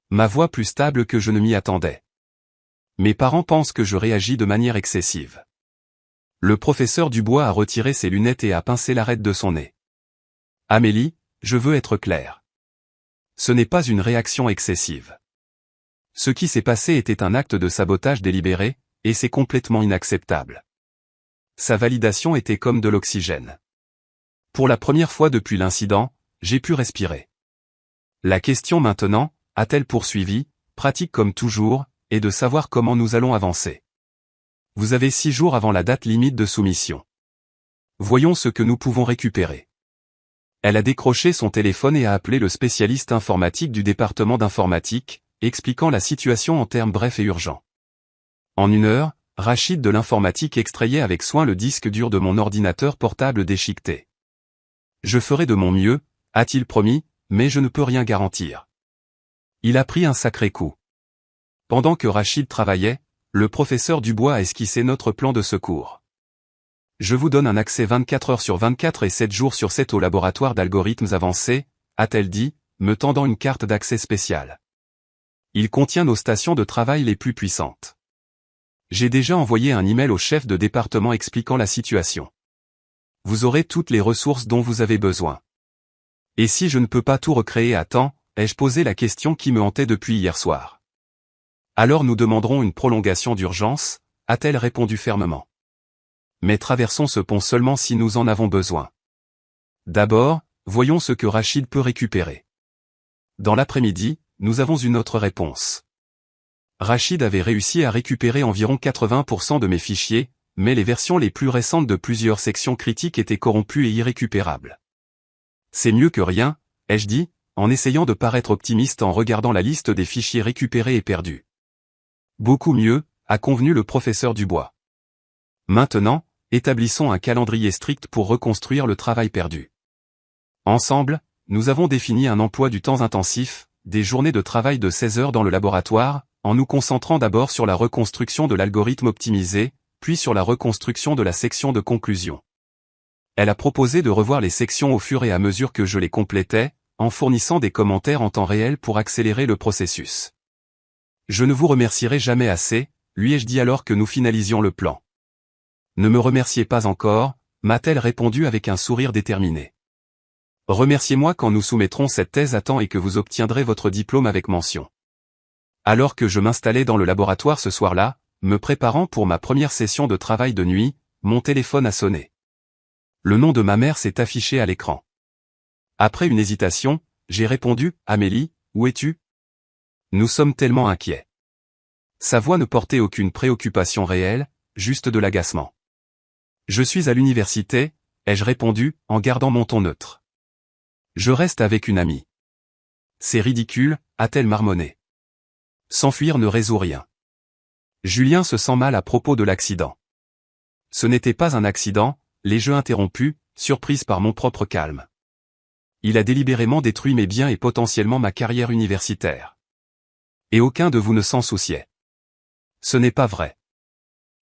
Ma voix plus stable que je ne m'y attendais. Mes parents pensent que je réagis de manière excessive. Le professeur Dubois a retiré ses lunettes et a pincé l'arête de son nez. Amélie, je veux être clair. Ce n'est pas une réaction excessive. Ce qui s'est passé était un acte de sabotage délibéré, et c'est complètement inacceptable. Sa validation était comme de l'oxygène. Pour la première fois depuis l'incident, j'ai pu respirer. La question maintenant, a-t-elle poursuivi, pratique comme toujours, est de savoir comment nous allons avancer. Vous avez 6 jours avant la date limite de soumission. Voyons ce que nous pouvons récupérer. Elle a décroché son téléphone et a appelé le spécialiste informatique du département d'informatique, expliquant la situation en termes brefs et urgents. En 1 heure, Rachid de l'informatique extrayait avec soin le disque dur de mon ordinateur portable déchiqueté. Je ferai de mon mieux, a-t-il promis, mais je ne peux rien garantir. Il a pris un sacré coup. Pendant que Rachid travaillait, le professeur Dubois a esquissé notre plan de secours. Je vous donne un accès 24 heures sur 24 et 7 jours sur 7 au laboratoire d'algorithmes avancés, a-t-elle dit, me tendant une carte d'accès spéciale. Il contient nos stations de travail les plus puissantes. J'ai déjà envoyé un email au chef de département expliquant la situation. Vous aurez toutes les ressources dont vous avez besoin. Et si je ne peux pas tout recréer à temps, ai-je posé la question qui me hantait depuis hier soir. Alors nous demanderons une prolongation d'urgence, a-t-elle répondu fermement. Mais traversons ce pont seulement si nous en avons besoin. D'abord, voyons ce que Rachid peut récupérer. Dans l'après-midi, nous avons une autre réponse. Rachid avait réussi à récupérer environ 80% de mes fichiers, mais les versions les plus récentes de plusieurs sections critiques étaient corrompues et irrécupérables. C'est mieux que rien, ai-je dit, en essayant de paraître optimiste en regardant la liste des fichiers récupérés et perdus. Beaucoup mieux, a convenu le professeur Dubois. Maintenant, établissons un calendrier strict pour reconstruire le travail perdu. Ensemble, nous avons défini un emploi du temps intensif, des journées de travail de 16 heures dans le laboratoire, en nous concentrant d'abord sur la reconstruction de l'algorithme optimisé, puis sur la reconstruction de la section de conclusion. Elle a proposé de revoir les sections au fur et à mesure que je les complétais, en fournissant des commentaires en temps réel pour accélérer le processus. Je ne vous remercierai jamais assez, lui ai-je dit alors que nous finalisions le plan. Ne me remerciez pas encore, m'a-t-elle répondu avec un sourire déterminé. Remerciez-moi quand nous soumettrons cette thèse à temps et que vous obtiendrez votre diplôme avec mention. Alors que je m'installais dans le laboratoire ce soir-là, me préparant pour ma première session de travail de nuit, mon téléphone a sonné. Le nom de ma mère s'est affiché à l'écran. Après une hésitation, j'ai répondu, « Amélie, où es-tu ? Nous sommes tellement inquiets. » Sa voix ne portait aucune préoccupation réelle, juste de l'agacement. « Je suis à l'université, » ai-je répondu, en gardant mon ton neutre. « Je reste avec une amie. »« C'est ridicule, » a-t-elle marmonné. S'enfuir ne résout rien. Julien se sent mal à propos de l'accident. Ce n'était pas un accident, les jeux interrompus, surprise par mon propre calme. Il a délibérément détruit mes biens et potentiellement ma carrière universitaire. Et aucun de vous ne s'en souciait. Ce n'est pas vrai.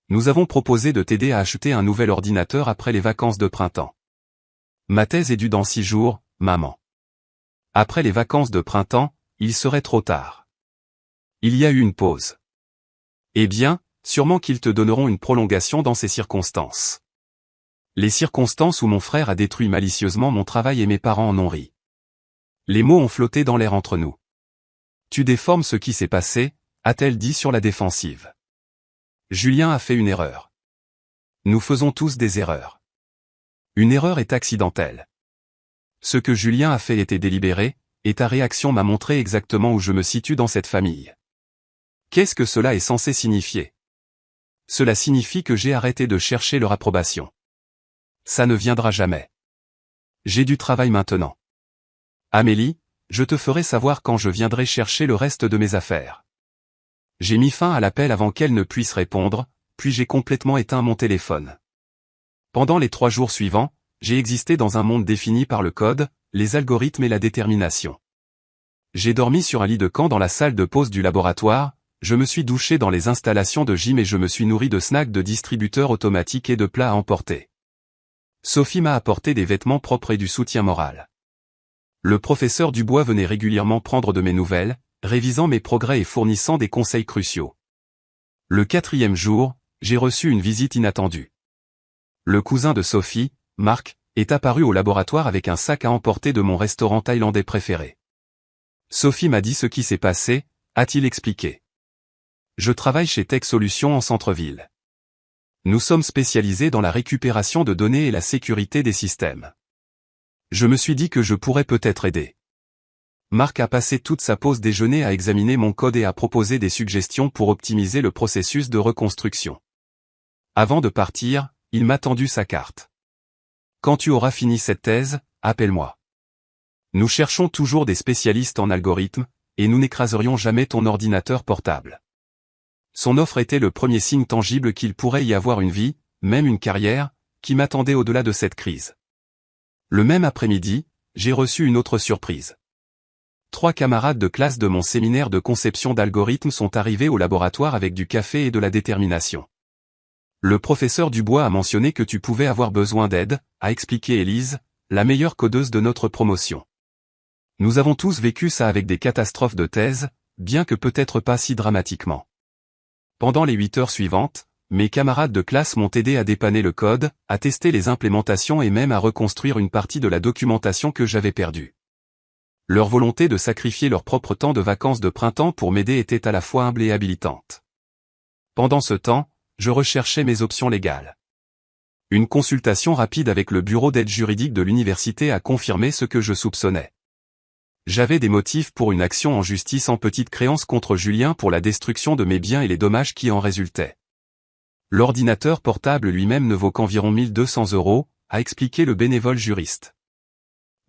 Nous avons proposé de t'aider à acheter un nouvel ordinateur après les vacances de printemps. Ma thèse est due dans 6 jours, maman. Après les vacances de printemps, il serait trop tard. Il y a eu une pause. Eh bien, sûrement qu'ils te donneront une prolongation dans ces circonstances. Les circonstances où mon frère a détruit malicieusement mon travail et mes parents en ont ri. Les mots ont flotté dans l'air entre nous. Tu déformes ce qui s'est passé, a-t-elle dit sur la défensive. Julien a fait une erreur. Nous faisons tous des erreurs. Une erreur est accidentelle. Ce que Julien a fait était délibéré, et ta réaction m'a montré exactement où je me situe dans cette famille. Qu'est-ce que cela est censé signifier? Cela signifie que j'ai arrêté de chercher leur approbation. Ça ne viendra jamais. J'ai du travail maintenant. Amélie, je te ferai savoir quand je viendrai chercher le reste de mes affaires. J'ai mis fin à l'appel avant qu'elle ne puisse répondre, puis j'ai complètement éteint mon téléphone. Pendant les 3 jours suivants, j'ai existé dans un monde défini par le code, les algorithmes et la détermination. J'ai dormi sur un lit de camp dans la salle de pause du laboratoire, je me suis douché dans les installations de gym et je me suis nourri de snacks de distributeurs automatiques et de plats à emporter. Sophie m'a apporté des vêtements propres et du soutien moral. Le professeur Dubois venait régulièrement prendre de mes nouvelles, révisant mes progrès et fournissant des conseils cruciaux. Le 4e jour, j'ai reçu une visite inattendue. Le cousin de Sophie, Marc, est apparu au laboratoire avec un sac à emporter de mon restaurant thaïlandais préféré. Sophie m'a dit ce qui s'est passé, a-t-il expliqué. Je travaille chez Tech Solutions en centre-ville. Nous sommes spécialisés dans la récupération de données et la sécurité des systèmes. Je me suis dit que je pourrais peut-être aider. Marc a passé toute sa pause déjeuner à examiner mon code et à proposer des suggestions pour optimiser le processus de reconstruction. Avant de partir, il m'a tendu sa carte. Quand tu auras fini cette thèse, appelle-moi. Nous cherchons toujours des spécialistes en algorithmes, et nous n'écraserions jamais ton ordinateur portable. Son offre était le premier signe tangible qu'il pourrait y avoir une vie, même une carrière, qui m'attendait au-delà de cette crise. Le même après-midi, j'ai reçu une autre surprise. 3 camarades de classe de mon séminaire de conception d'algorithmes sont arrivés au laboratoire avec du café et de la détermination. Le professeur Dubois a mentionné que tu pouvais avoir besoin d'aide, a expliqué Élise, la meilleure codeuse de notre promotion. Nous avons tous vécu ça avec des catastrophes de thèse, bien que peut-être pas si dramatiquement. Pendant les 8 heures suivantes, mes camarades de classe m'ont aidé à dépanner le code, à tester les implémentations et même à reconstruire une partie de la documentation que j'avais perdue. Leur volonté de sacrifier leur propre temps de vacances de printemps pour m'aider était à la fois humble et habilitante. Pendant ce temps, je recherchais mes options légales. Une consultation rapide avec le bureau d'aide juridique de l'université a confirmé ce que je soupçonnais. J'avais des motifs pour une action en justice en petite créance contre Julien pour la destruction de mes biens et les dommages qui en résultaient. L'ordinateur portable lui-même ne vaut qu'environ 1200 €, a expliqué le bénévole juriste.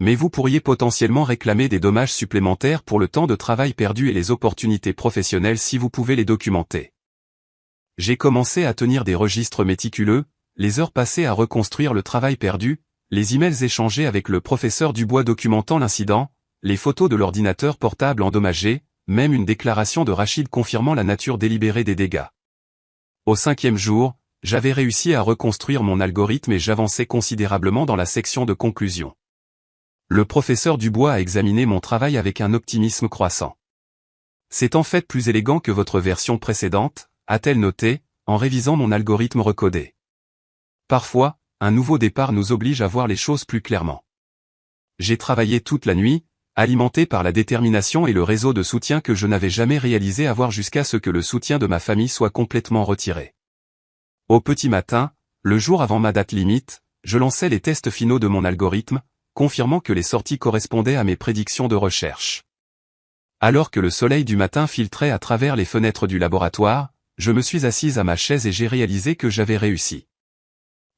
Mais vous pourriez potentiellement réclamer des dommages supplémentaires pour le temps de travail perdu et les opportunités professionnelles si vous pouvez les documenter. J'ai commencé à tenir des registres méticuleux, les heures passées à reconstruire le travail perdu, les emails échangés avec le professeur Dubois documentant l'incident, les photos de l'ordinateur portable endommagé, même une déclaration de Rachid confirmant la nature délibérée des dégâts. Au 5e jour, j'avais réussi à reconstruire mon algorithme et j'avançais considérablement dans la section de conclusion. Le professeur Dubois a examiné mon travail avec un optimisme croissant. C'est en fait plus élégant que votre version précédente, a-t-elle noté, en révisant mon algorithme recodé. Parfois, un nouveau départ nous oblige à voir les choses plus clairement. j'ai travaillé toute la nuit, alimenté par la détermination et le réseau de soutien que je n'avais jamais réalisé avoir jusqu'à ce que le soutien de ma famille soit complètement retiré. Au petit matin, le jour avant ma date limite, je lançais les tests finaux de mon algorithme, confirmant que les sorties correspondaient à mes prédictions de recherche. Alors que le soleil du matin filtrait à travers les fenêtres du laboratoire, je me suis assise à ma chaise et j'ai réalisé que j'avais réussi.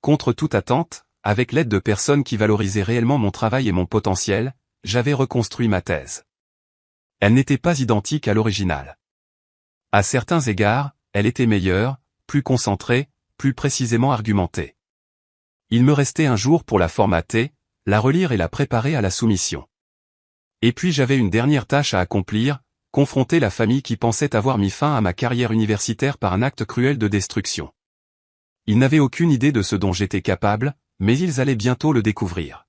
Contre toute attente, avec l'aide de personnes qui valorisaient réellement mon travail et mon potentiel, j'avais reconstruit ma thèse. Elle n'était pas identique à l'original. À certains égards, elle était meilleure, plus concentrée, plus précisément argumentée. Il me restait un jour pour la formater, la relire et la préparer à la soumission. Et puis j'avais une dernière tâche à accomplir, confronter la famille qui pensait avoir mis fin à ma carrière universitaire par un acte cruel de destruction. Ils n'avaient aucune idée de ce dont j'étais capable, mais ils allaient bientôt le découvrir.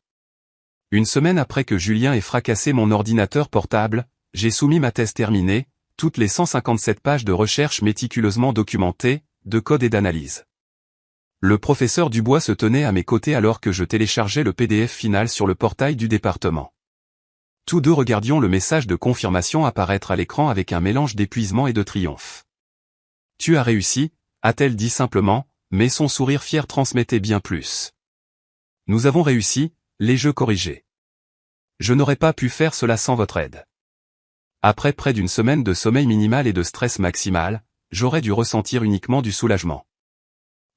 Une semaine après que Julien ait fracassé mon ordinateur portable, j'ai soumis ma thèse terminée, toutes les 157 pages de recherche méticuleusement documentées, de code et d'analyse. Le professeur Dubois se tenait à mes côtés alors que je téléchargeais le PDF final sur le portail du département. Tous deux regardions le message de confirmation apparaître à l'écran avec un mélange d'épuisement et de triomphe. « Tu as réussi », a-t-elle dit simplement, mais son sourire fier transmettait bien plus. « Nous avons réussi », l'ai-je corrigé. « Je n'aurais pas pu faire cela sans votre aide. » Après près d'une semaine de sommeil minimal et de stress maximal, j'aurais dû ressentir uniquement du soulagement.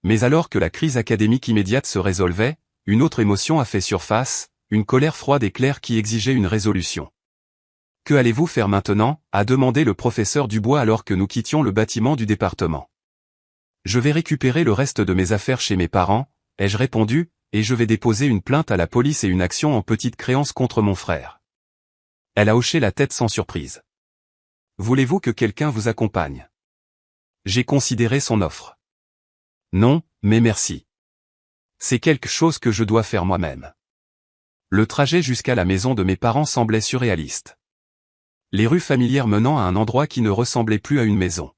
Mais alors que la crise académique immédiate se résolvait, une autre émotion a fait surface, une colère froide et claire qui exigeait une résolution. « Que allez-vous faire maintenant » a demandé le professeur Dubois alors que nous quittions le bâtiment du département. « Je vais récupérer le reste de mes affaires chez mes parents », ai-je répondu, et je vais déposer une plainte à la police et une action en petite créance contre mon frère. Elle a hoché la tête sans surprise. « Voulez-vous que quelqu'un vous accompagne » J'ai considéré son offre. « Non, mais merci. C'est quelque chose que je dois faire moi-même. » Le trajet jusqu'à la maison de mes parents semblait surréaliste. Les rues familières menant à un endroit qui ne ressemblait plus à une maison.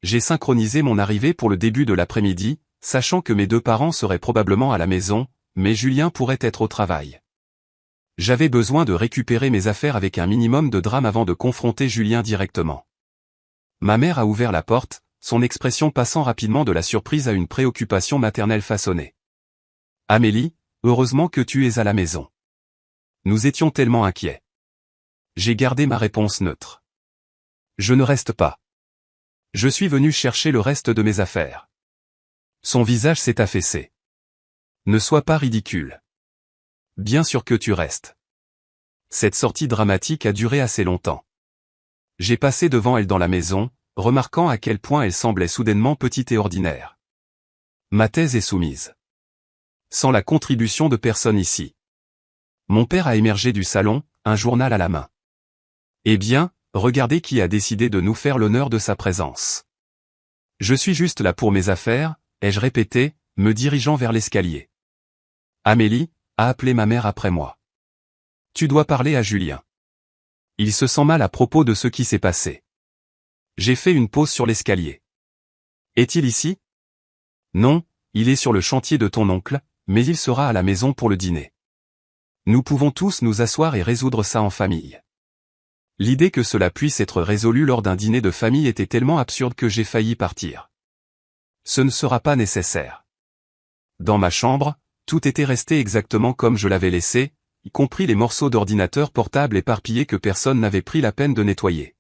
J'ai synchronisé mon arrivée pour le début de l'après-midi, sachant que mes deux parents seraient probablement à la maison, mais Julien pourrait être au travail. J'avais besoin de récupérer mes affaires avec un minimum de drame avant de confronter Julien directement. Ma mère a ouvert la porte, son expression passant rapidement de la surprise à une préoccupation maternelle façonnée. « Amélie, heureusement que tu es à la maison. Nous étions tellement inquiets. » J'ai gardé ma réponse neutre. « Je ne reste pas. Je suis venu chercher le reste de mes affaires. » Son visage s'est affaissé. « Ne sois pas ridicule. Bien sûr que tu restes. » Cette sortie dramatique a duré assez longtemps. J'ai passé devant elle dans la maison, remarquant à quel point elle semblait soudainement petite et ordinaire. Ma thèse est soumise. Sans la contribution de personne ici. Mon père a émergé du salon, un journal à la main. Eh bien, regardez qui a décidé de nous faire l'honneur de sa présence. Je suis juste là pour mes affaires, ai-je répété, me dirigeant vers l'escalier. Amélie, a appelé ma mère après moi. Tu dois parler à Julien. Il se sent mal à propos de ce qui s'est passé. J'ai fait une pause sur l'escalier. Est-il ici? Non, il est sur le chantier de ton oncle, mais il sera à la maison pour le dîner. Nous pouvons tous nous asseoir et résoudre ça en famille. L'idée que cela puisse être résolu lors d'un dîner de famille était tellement absurde que j'ai failli partir. Ce ne sera pas nécessaire. Dans ma chambre, tout était resté exactement comme je l'avais laissé, y compris les morceaux d'ordinateur portable éparpillés que personne n'avait pris la peine de nettoyer.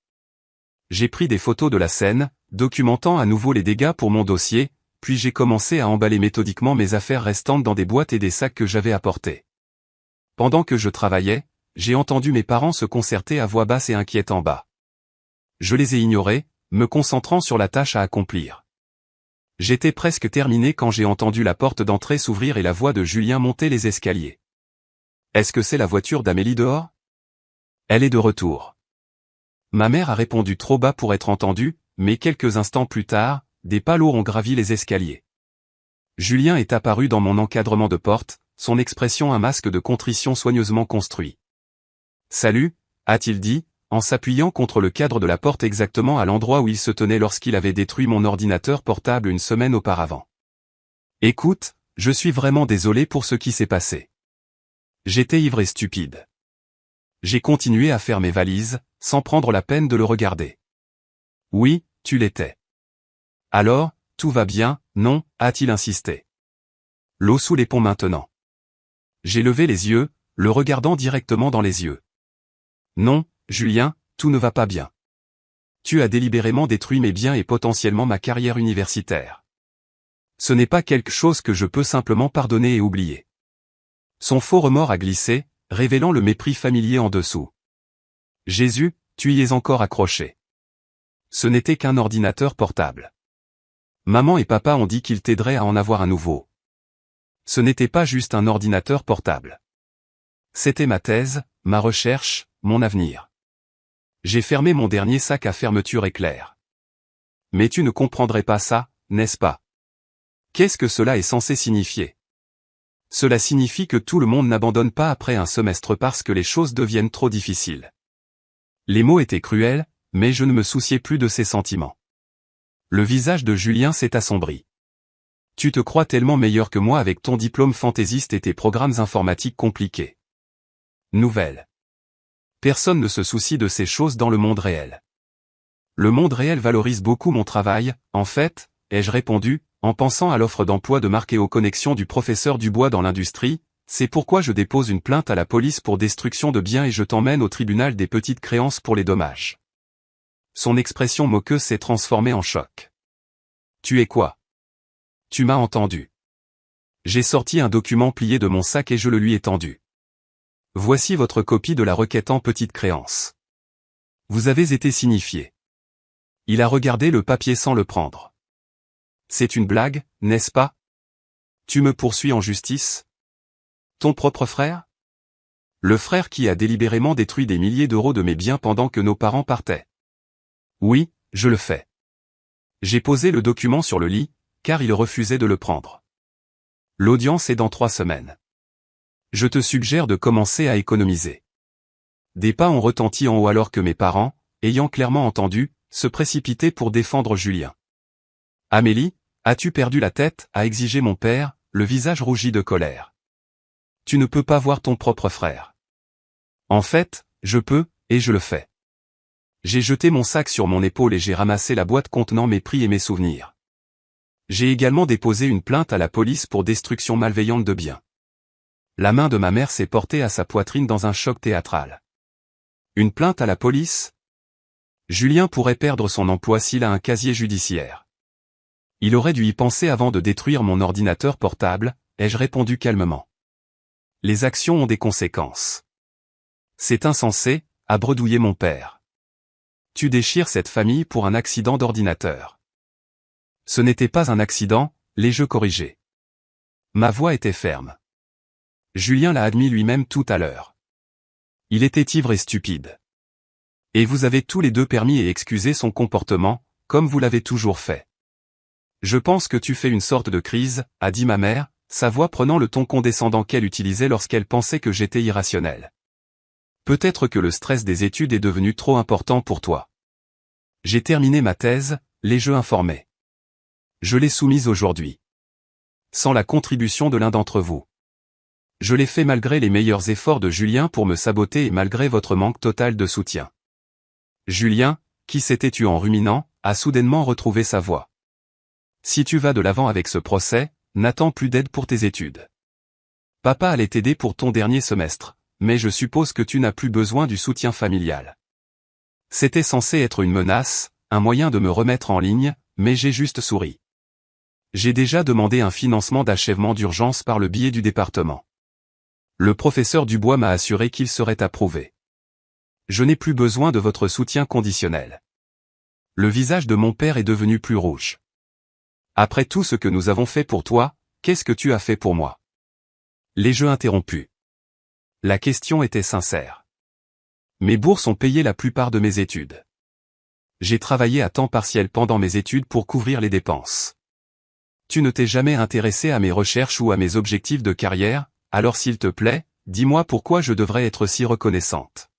J'ai pris des photos de la scène, documentant à nouveau les dégâts pour mon dossier, puis j'ai commencé à emballer méthodiquement mes affaires restantes dans des boîtes et des sacs que j'avais apportés. Pendant que je travaillais, j'ai entendu mes parents se concerter à voix basse et inquiète en bas. Je les ai ignorés, me concentrant sur la tâche à accomplir. J'étais presque terminé quand j'ai entendu la porte d'entrée s'ouvrir et la voix de Julien monter les escaliers. Est-ce que c'est la voiture d'Amélie dehors? Elle est de retour. Ma mère a répondu trop bas pour être entendue, mais quelques instants plus tard, des pas lourds ont gravi les escaliers. Julien est apparu dans mon encadrement de porte, son expression un masque de contrition soigneusement construit. « Salut », a-t-il dit, en s'appuyant contre le cadre de la porte exactement à l'endroit où il se tenait lorsqu'il avait détruit mon ordinateur portable une semaine auparavant. « Écoute, je suis vraiment désolé pour ce qui s'est passé. J'étais ivre et stupide. J'ai continué à faire mes valises, sans prendre la peine de le regarder. Oui, tu l'étais. Alors, tout va bien, non, a-t-il insisté. L'eau sous les ponts maintenant. J'ai levé les yeux, le regardant directement dans les yeux. Non, Julien, tout ne va pas bien. Tu as délibérément détruit mes biens et potentiellement ma carrière universitaire. Ce n'est pas quelque chose que je peux simplement pardonner et oublier. Son faux remords a glissé, révélant le mépris familier en dessous. Jésus, tu y es encore accroché. Ce n'était qu'un ordinateur portable. Maman et papa ont dit qu'ils t'aideraient à en avoir un nouveau. Ce n'était pas juste un ordinateur portable. C'était ma thèse, ma recherche, mon avenir. J'ai fermé mon dernier sac à fermeture éclair. Mais tu ne comprendrais pas ça, n'est-ce pas? Qu'est-ce que cela est censé signifier? Cela signifie que tout le monde n'abandonne pas après un semestre parce que les choses deviennent trop difficiles. Les mots étaient cruels, mais je ne me souciais plus de ses sentiments. Le visage de Julien s'est assombri. Tu te crois tellement meilleur que moi avec ton diplôme fantaisiste et tes programmes informatiques compliqués. Nouvelle. Personne ne se soucie de ces choses dans le monde réel. Le monde réel valorise beaucoup mon travail, en fait, ai-je répondu, en pensant à l'offre d'emploi de Markéo Connexion du professeur Dubois dans l'industrie, c'est pourquoi je dépose une plainte à la police pour destruction de biens et je t'emmène au tribunal des petites créances pour les dommages. Son expression moqueuse s'est transformée en choc. Tu es quoi? Tu m'as entendu. J'ai sorti un document plié de mon sac et je le lui ai tendu. Voici votre copie de la requête en petite créance. Vous avez été signifié. Il a regardé le papier sans le prendre. C'est une blague, n'est-ce pas? Tu me poursuis en justice? Ton propre frère? Le frère qui a délibérément détruit des milliers d'euros de mes biens pendant que nos parents partaient. Oui, je le fais. J'ai posé le document sur le lit, car il refusait de le prendre. L'audience est dans 3 semaines. Je te suggère de commencer à économiser. Des pas ont retenti en haut alors que mes parents, ayant clairement entendu, se précipitaient pour défendre Julien. Amélie, as-tu perdu la tête, a exigé mon père, le visage rougi de colère. Tu ne peux pas voir ton propre frère. En fait, je peux, et je le fais. J'ai jeté mon sac sur mon épaule et j'ai ramassé la boîte contenant mes prix et mes souvenirs. J'ai également déposé une plainte à la police pour destruction malveillante de biens. La main de ma mère s'est portée à sa poitrine dans un choc théâtral. Une plainte à la police? Julien pourrait perdre son emploi s'il a un casier judiciaire. Il aurait dû y penser avant de détruire mon ordinateur portable, ai-je répondu calmement. Les actions ont des conséquences. C'est insensé, a bredouillé mon père. Tu déchires cette famille pour un accident d'ordinateur. Ce n'était pas un accident, l'ai-je corrigé. Ma voix était ferme. Julien l'a admis lui-même tout à l'heure. Il était ivre et stupide. Et vous avez tous les deux permis et excusé son comportement, comme vous l'avez toujours fait. Je pense que tu fais une sorte de crise, a dit ma mère, sa voix prenant le ton condescendant qu'elle utilisait lorsqu'elle pensait que j'étais irrationnel. Peut-être que le stress des études est devenu trop important pour toi. J'ai terminé ma thèse, l'ai-je informé. Je l'ai soumise aujourd'hui. Sans la contribution de l'un d'entre vous. Je l'ai fait malgré les meilleurs efforts de Julien pour me saboter et malgré votre manque total de soutien. Julien, qui s'était tu en ruminant, a soudainement retrouvé sa voix. Si tu vas de l'avant avec ce procès, n'attends plus d'aide pour tes études. Papa allait t'aider pour ton dernier semestre, mais je suppose que tu n'as plus besoin du soutien familial. C'était censé être une menace, un moyen de me remettre en ligne, mais j'ai juste souri. J'ai déjà demandé un financement d'achèvement d'urgence par le biais du département. Le professeur Dubois m'a assuré qu'il serait approuvé. Je n'ai plus besoin de votre soutien conditionnel. Le visage de mon père est devenu plus rouge. Après tout ce que nous avons fait pour toi, qu'est-ce que tu as fait pour moi? Les jeux interrompus. La question était sincère. Mes bourses ont payé la plupart de mes études. J'ai travaillé à temps partiel pendant mes études pour couvrir les dépenses. Tu ne t'es jamais intéressé à mes recherches ou à mes objectifs de carrière, alors s'il te plaît, dis-moi pourquoi je devrais être si reconnaissante.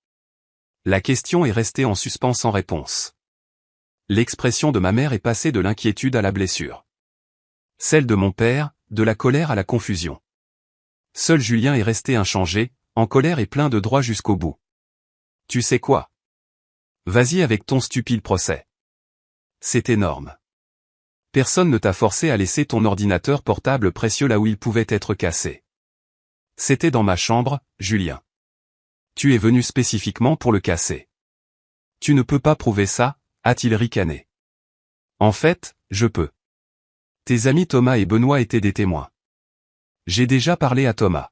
La question est restée en suspens sans réponse. L'expression de ma mère est passée de l'inquiétude à la blessure. Celle de mon père, de la colère à la confusion. Seul Julien est resté inchangé, en colère et plein de droit jusqu'au bout. Tu sais quoi? Vas-y avec ton stupide procès. C'est énorme. Personne ne t'a forcé à laisser ton ordinateur portable précieux là où il pouvait être cassé. C'était dans ma chambre, Julien. Tu es venu spécifiquement pour le casser. Tu ne peux pas prouver ça, a-t-il ricané. En fait, je peux. Tes amis Thomas et Benoît étaient des témoins. J'ai déjà parlé à Thomas.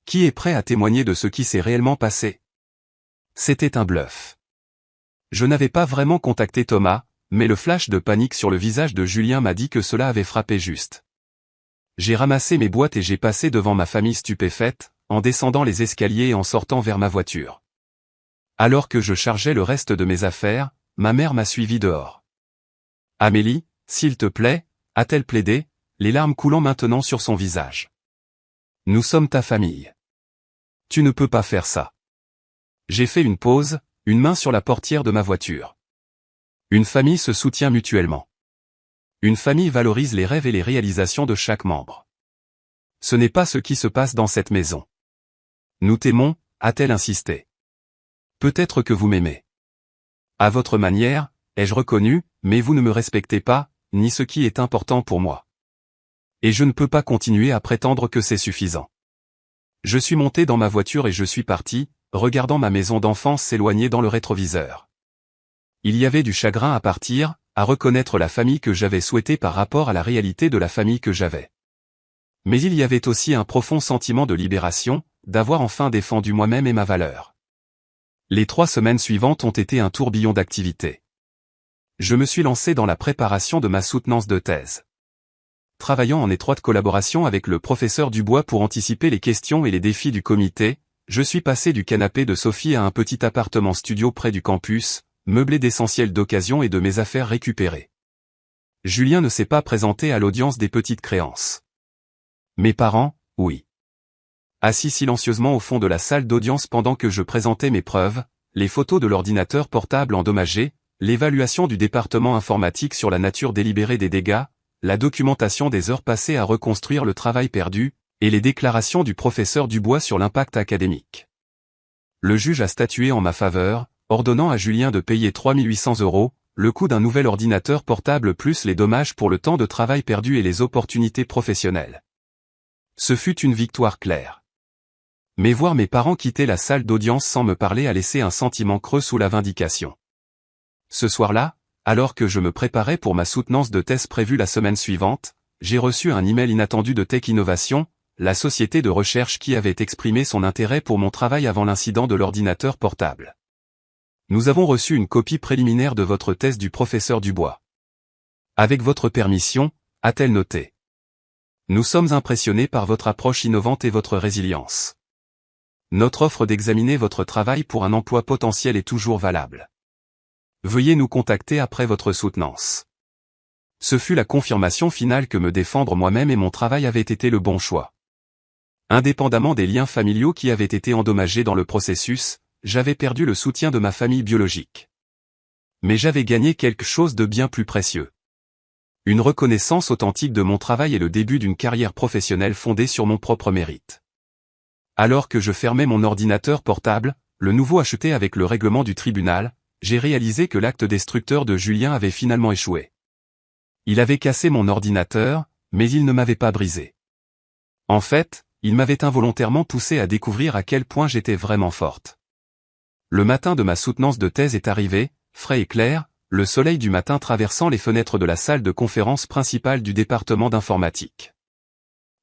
Qui est prêt à témoigner de ce qui s'est réellement passé? C'était un bluff. Je n'avais pas vraiment contacté Thomas, mais le flash de panique sur le visage de Julien m'a dit que cela avait frappé juste. J'ai ramassé mes boîtes et j'ai passé devant ma famille stupéfaite, en descendant les escaliers et en sortant vers ma voiture. Alors que je chargeais le reste de mes affaires, ma mère m'a suivi dehors. Amélie, s'il te plaît, a-t-elle plaidé, les larmes coulant maintenant sur son visage. Nous sommes ta famille. Tu ne peux pas faire ça. J'ai fait une pause, une main sur la portière de ma voiture. Une famille se soutient mutuellement. Une famille valorise les rêves et les réalisations de chaque membre. Ce n'est pas ce qui se passe dans cette maison. Nous t'aimons, a-t-elle insisté. Peut-être que vous m'aimez. À votre manière, ai-je reconnu, mais vous ne me respectez pas, ni ce qui est important pour moi. Et je ne peux pas continuer à prétendre que c'est suffisant. Je suis monté dans ma voiture et je suis parti, regardant ma maison d'enfance s'éloigner dans le rétroviseur. Il y avait du chagrin à partir, à reconnaître la famille que j'avais souhaitée par rapport à la réalité de la famille que j'avais. Mais il y avait aussi un profond sentiment de libération, d'avoir enfin défendu moi-même et ma valeur. Les 3 semaines suivantes ont été un tourbillon d'activités. Je me suis lancé dans la préparation de ma soutenance de thèse. Travaillant en étroite collaboration avec le professeur Dubois pour anticiper les questions et les défis du comité, je suis passé du canapé de Sophie à un petit appartement studio près du campus, meublé d'essentiels d'occasion et de mes affaires récupérées. Julien ne s'est pas présenté à l'audience des petites créances. Mes parents, oui. Assis silencieusement au fond de la salle d'audience pendant que je présentais mes preuves, les photos de l'ordinateur portable endommagé, l'évaluation du département informatique sur la nature délibérée des dégâts, la documentation des heures passées à reconstruire le travail perdu, et les déclarations du professeur Dubois sur l'impact académique. Le juge a statué en ma faveur, ordonnant à Julien de payer 3 800 €, le coût d'un nouvel ordinateur portable plus les dommages pour le temps de travail perdu et les opportunités professionnelles. Ce fut une victoire claire. Mais voir mes parents quitter la salle d'audience sans me parler a laissé un sentiment creux sous la vindication. Ce soir-là, alors que je me préparais pour ma soutenance de thèse prévue la semaine suivante, j'ai reçu un email inattendu de Tech Innovation, la société de recherche qui avait exprimé son intérêt pour mon travail avant l'incident de l'ordinateur portable. Nous avons reçu une copie préliminaire de votre thèse du professeur Dubois. Avec votre permission, a-t-elle noté. Nous sommes impressionnés par votre approche innovante et votre résilience. Notre offre d'examiner votre travail pour un emploi potentiel est toujours valable. Veuillez nous contacter après votre soutenance. Ce fut la confirmation finale que me défendre moi-même et mon travail avait été le bon choix. Indépendamment des liens familiaux qui avaient été endommagés dans le processus, j'avais perdu le soutien de ma famille biologique. Mais j'avais gagné quelque chose de bien plus précieux. Une reconnaissance authentique de mon travail et le début d'une carrière professionnelle fondée sur mon propre mérite. Alors que je fermais mon ordinateur portable, le nouveau acheté avec le règlement du tribunal, j'ai réalisé que l'acte destructeur de Julien avait finalement échoué. Il avait cassé mon ordinateur, mais il ne m'avait pas brisé. En fait, il m'avait involontairement poussé à découvrir à quel point j'étais vraiment forte. Le matin de ma soutenance de thèse est arrivé, frais et clair, le soleil du matin traversant les fenêtres de la salle de conférence principale du département d'informatique.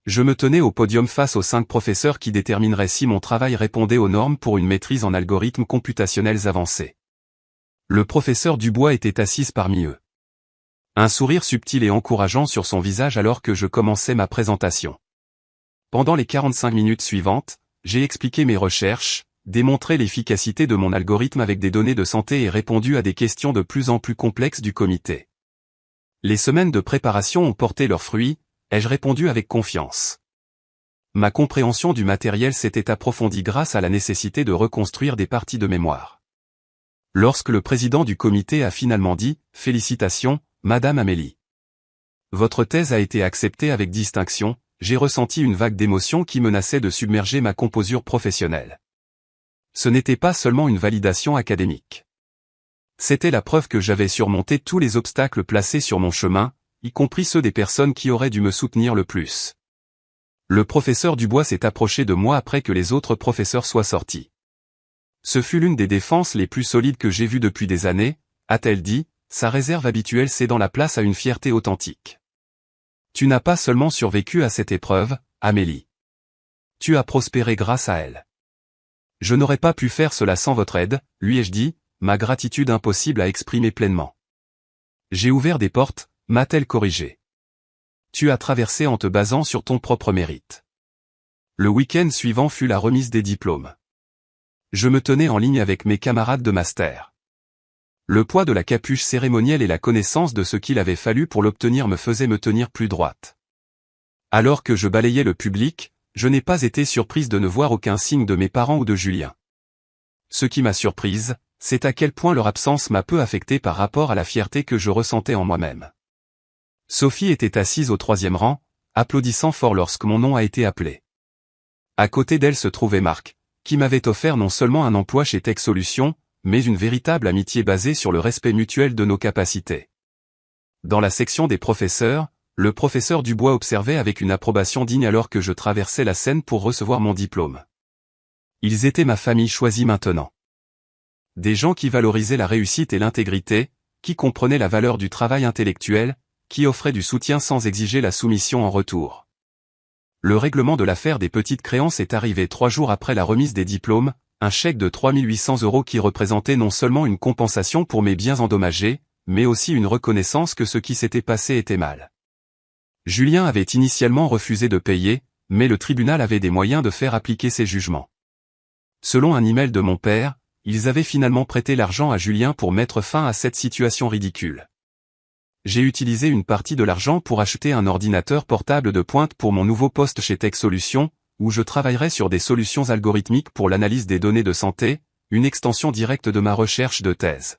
Je me tenais au podium face aux 5 professeurs qui détermineraient si mon travail répondait aux normes pour une maîtrise en algorithmes computationnels avancés. Le professeur Dubois était assis parmi eux. Un sourire subtil et encourageant sur son visage alors que je commençais ma présentation. Pendant les 45 minutes suivantes, j'ai expliqué mes recherches, démontré l'efficacité de mon algorithme avec des données de santé et répondu à des questions de plus en plus complexes du comité. Les semaines de préparation ont porté leurs fruits, ai-je répondu avec confiance. Ma compréhension du matériel s'était approfondie grâce à la nécessité de reconstruire des parties de mémoire. Lorsque le président du comité a finalement dit « Félicitations, Madame Amélie. Votre thèse a été acceptée avec distinction », j'ai ressenti une vague d'émotions qui menaçait de submerger ma composure professionnelle. Ce n'était pas seulement une validation académique. C'était la preuve que j'avais surmonté tous les obstacles placés sur mon chemin, y compris ceux des personnes qui auraient dû me soutenir le plus. Le professeur Dubois s'est approché de moi après que les autres professeurs soient sortis. Ce fut l'une des défenses les plus solides que j'ai vues depuis des années, a-t-elle dit, sa réserve habituelle cédant la place à une fierté authentique. Tu n'as pas seulement survécu à cette épreuve, Amélie. Tu as prospéré grâce à elle. Je n'aurais pas pu faire cela sans votre aide, lui ai-je dit, ma gratitude impossible à exprimer pleinement. J'ai ouvert des portes, m'a-t-elle corrigé. Tu as traversé en te basant sur ton propre mérite. Le week-end suivant fut la remise des diplômes. Je me tenais en ligne avec mes camarades de master. Le poids de la capuche cérémonielle et la connaissance de ce qu'il avait fallu pour l'obtenir me faisaient me tenir plus droite. Alors que je balayais le public, je n'ai pas été surprise de ne voir aucun signe de mes parents ou de Julien. Ce qui m'a surprise, c'est à quel point leur absence m'a peu affectée par rapport à la fierté que je ressentais en moi-même. Sophie était assise au 3e rang, applaudissant fort lorsque mon nom a été appelé. À côté d'elle se trouvait Marc, qui m'avait offert non seulement un emploi chez Tech Solutions, mais une véritable amitié basée sur le respect mutuel de nos capacités. Dans la section des professeurs, le professeur Dubois observait avec une approbation digne alors que je traversais la scène pour recevoir mon diplôme. Ils étaient ma famille choisie maintenant. Des gens qui valorisaient la réussite et l'intégrité, qui comprenaient la valeur du travail intellectuel, qui offraient du soutien sans exiger la soumission en retour. Le règlement de l'affaire des petites créances est arrivé 3 jours après la remise des diplômes, un chèque de 3 800 € qui représentait non seulement une compensation pour mes biens endommagés, mais aussi une reconnaissance que ce qui s'était passé était mal. Julien avait initialement refusé de payer, mais le tribunal avait des moyens de faire appliquer ses jugements. Selon un email de mon père, ils avaient finalement prêté l'argent à Julien pour mettre fin à cette situation ridicule. J'ai utilisé une partie de l'argent pour acheter un ordinateur portable de pointe pour mon nouveau poste chez Tech Solutions, où je travaillerai sur des solutions algorithmiques pour l'analyse des données de santé, une extension directe de ma recherche de thèse.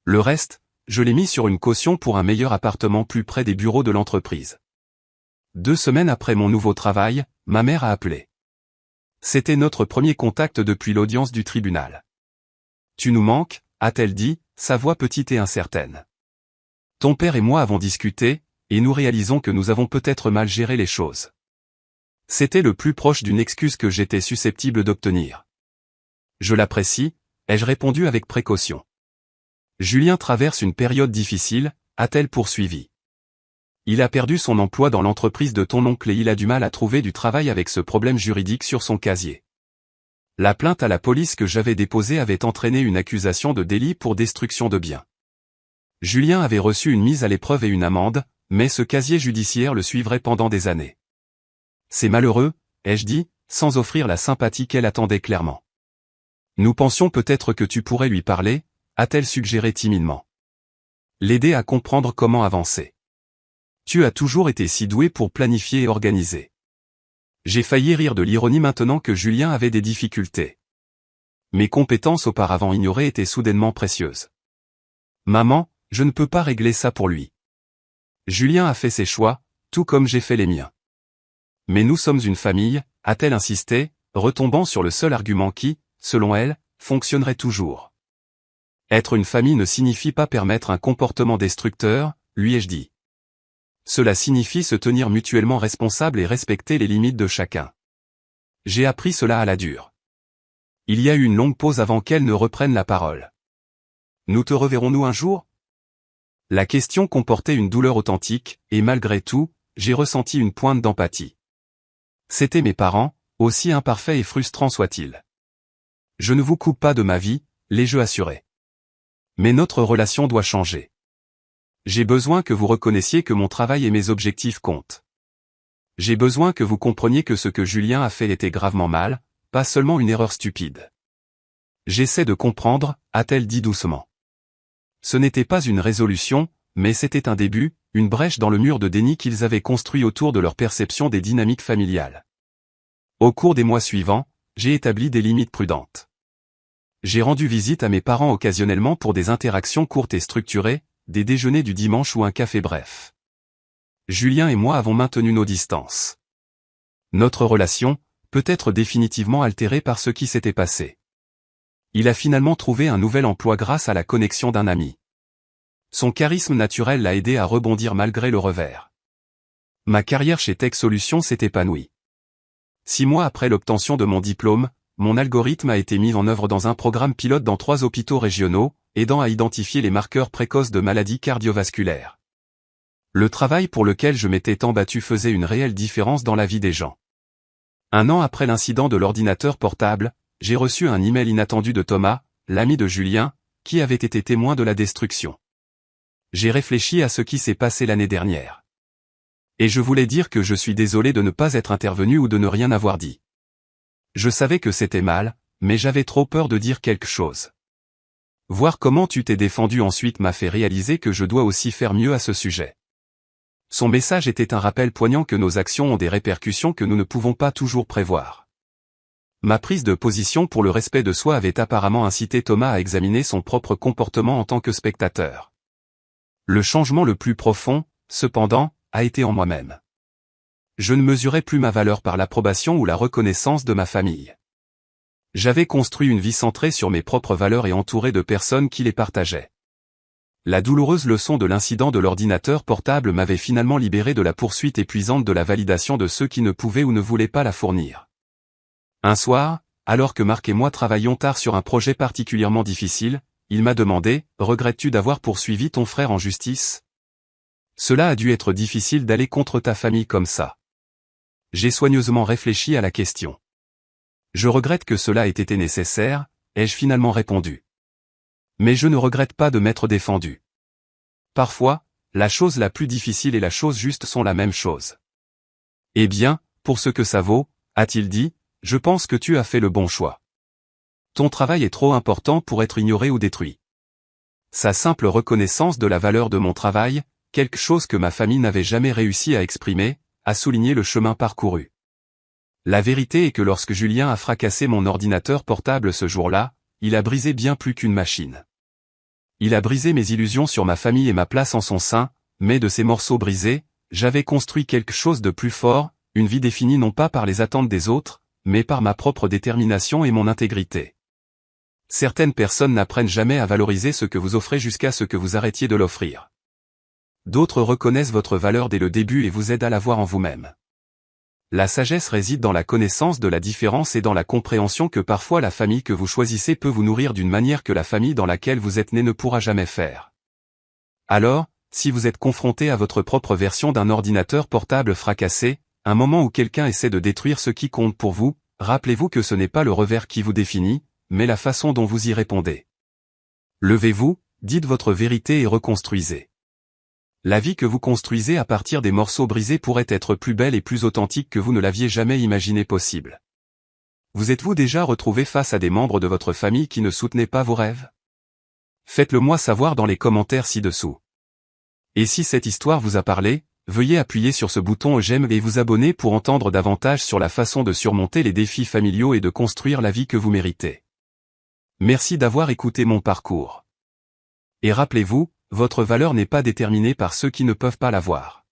Le reste, je l'ai mis sur une caution pour un meilleur appartement plus près des bureaux de l'entreprise. 2 semaines après mon nouveau travail, ma mère a appelé. C'était notre premier contact depuis l'audience du tribunal. « Tu nous manques » a-t-elle dit, sa voix petite et incertaine. « Ton père et moi avons discuté, et nous réalisons que nous avons peut-être mal géré les choses. » C'était le plus proche d'une excuse que j'étais susceptible d'obtenir. « Je l'apprécie » ai-je répondu avec précaution. « Julien traverse une période difficile » a-t-elle poursuivi. Il a perdu son emploi dans l'entreprise de ton oncle et il a du mal à trouver du travail avec ce problème juridique sur son casier. La plainte à la police que j'avais déposée avait entraîné une accusation de délit pour destruction de biens. Julien avait reçu une mise à l'épreuve et une amende, mais ce casier judiciaire le suivrait pendant des années. C'est malheureux, ai-je dit, sans offrir la sympathie qu'elle attendait clairement. Nous pensions peut-être que tu pourrais lui parler, a-t-elle suggéré timidement. L'aider à comprendre comment avancer. Tu as toujours été si doué pour planifier et organiser. J'ai failli rire de l'ironie maintenant que Julien avait des difficultés. Mes compétences auparavant ignorées étaient soudainement précieuses. Maman, je ne peux pas régler ça pour lui. Julien a fait ses choix, tout comme j'ai fait les miens. Mais nous sommes une famille, a-t-elle insisté, retombant sur le seul argument qui, selon elle, fonctionnerait toujours. Être une famille ne signifie pas permettre un comportement destructeur, lui ai-je dit. Cela signifie se tenir mutuellement responsables et respecter les limites de chacun. J'ai appris cela à la dure. Il y a eu une longue pause avant qu'elle ne reprenne la parole. Nous te reverrons-nous un jour ? La question comportait une douleur authentique, et malgré tout, j'ai ressenti une pointe d'empathie. C'étaient mes parents, aussi imparfaits et frustrants soient-ils. Je ne vous coupe pas de ma vie, l'ai-je assuré. Mais notre relation doit changer. J'ai besoin que vous reconnaissiez que mon travail et mes objectifs comptent. J'ai besoin que vous compreniez que ce que Julien a fait était gravement mal, pas seulement une erreur stupide. J'essaie de comprendre, a-t-elle dit doucement. Ce n'était pas une résolution, mais c'était un début, une brèche dans le mur de déni qu'ils avaient construit autour de leur perception des dynamiques familiales. Au cours des mois suivants, j'ai établi des limites prudentes. J'ai rendu visite à mes parents occasionnellement pour des interactions courtes et structurées, des déjeuners du dimanche ou un café bref. Julien et moi avons maintenu nos distances. Notre relation, peut être définitivement altérée par ce qui s'était passé. Il a finalement trouvé un nouvel emploi grâce à la connexion d'un ami. Son charisme naturel l'a aidé à rebondir malgré le revers. Ma carrière chez Tech Solutions s'est épanouie. 6 mois après l'obtention de mon diplôme, mon algorithme a été mis en œuvre dans un programme pilote dans 3 hôpitaux régionaux, aidant à identifier les marqueurs précoces de maladies cardiovasculaires. Le travail pour lequel je m'étais tant battu faisait une réelle différence dans la vie des gens. 1 an après l'incident de l'ordinateur portable, j'ai reçu un email inattendu de Thomas, l'ami de Julien, qui avait été témoin de la destruction. J'ai réfléchi à ce qui s'est passé l'année dernière. Et je voulais dire que je suis désolé de ne pas être intervenu ou de ne rien avoir dit. Je savais que c'était mal, mais j'avais trop peur de dire quelque chose. Voir comment tu t'es défendu ensuite m'a fait réaliser que je dois aussi faire mieux à ce sujet. Son message était un rappel poignant que nos actions ont des répercussions que nous ne pouvons pas toujours prévoir. Ma prise de position pour le respect de soi avait apparemment incité Thomas à examiner son propre comportement en tant que spectateur. Le changement le plus profond, cependant, a été en moi-même. Je ne mesurais plus ma valeur par l'approbation ou la reconnaissance de ma famille. J'avais construit une vie centrée sur mes propres valeurs et entourée de personnes qui les partageaient. La douloureuse leçon de l'incident de l'ordinateur portable m'avait finalement libéré de la poursuite épuisante de la validation de ceux qui ne pouvaient ou ne voulaient pas la fournir. Un soir, alors que Marc et moi travaillions tard sur un projet particulièrement difficile, il m'a demandé « Regrettes-tu d'avoir poursuivi ton frère en justice ? Cela a dû être difficile d'aller contre ta famille comme ça. » J'ai soigneusement réfléchi à la question. Je regrette que cela ait été nécessaire, ai-je finalement répondu. Mais je ne regrette pas de m'être défendu. Parfois, la chose la plus difficile et la chose juste sont la même chose. Eh bien, pour ce que ça vaut, a-t-il dit, je pense que tu as fait le bon choix. Ton travail est trop important pour être ignoré ou détruit. Sa simple reconnaissance de la valeur de mon travail, quelque chose que ma famille n'avait jamais réussi à exprimer, a souligné le chemin parcouru. La vérité est que lorsque Julien a fracassé mon ordinateur portable ce jour-là, il a brisé bien plus qu'une machine. Il a brisé mes illusions sur ma famille et ma place en son sein, mais de ces morceaux brisés, j'avais construit quelque chose de plus fort, une vie définie non pas par les attentes des autres, mais par ma propre détermination et mon intégrité. Certaines personnes n'apprennent jamais à valoriser ce que vous offrez jusqu'à ce que vous arrêtiez de l'offrir. D'autres reconnaissent votre valeur dès le début et vous aident à la voir en vous-même. La sagesse réside dans la connaissance de la différence et dans la compréhension que parfois la famille que vous choisissez peut vous nourrir d'une manière que la famille dans laquelle vous êtes né ne pourra jamais faire. Alors, si vous êtes confronté à votre propre version d'un ordinateur portable fracassé, un moment où quelqu'un essaie de détruire ce qui compte pour vous, rappelez-vous que ce n'est pas le revers qui vous définit, mais la façon dont vous y répondez. Levez-vous, dites votre vérité et reconstruisez. La vie que vous construisez à partir des morceaux brisés pourrait être plus belle et plus authentique que vous ne l'aviez jamais imaginé possible. Vous êtes-vous déjà retrouvé face à des membres de votre famille qui ne soutenaient pas vos rêves? Faites-le moi savoir dans les commentaires ci-dessous. Et si cette histoire vous a parlé, veuillez appuyer sur ce bouton j'aime et vous abonner pour entendre davantage sur la façon de surmonter les défis familiaux et de construire la vie que vous méritez. Merci d'avoir écouté mon parcours. Et rappelez-vous, votre valeur n'est pas déterminée par ceux qui ne peuvent pas la voir.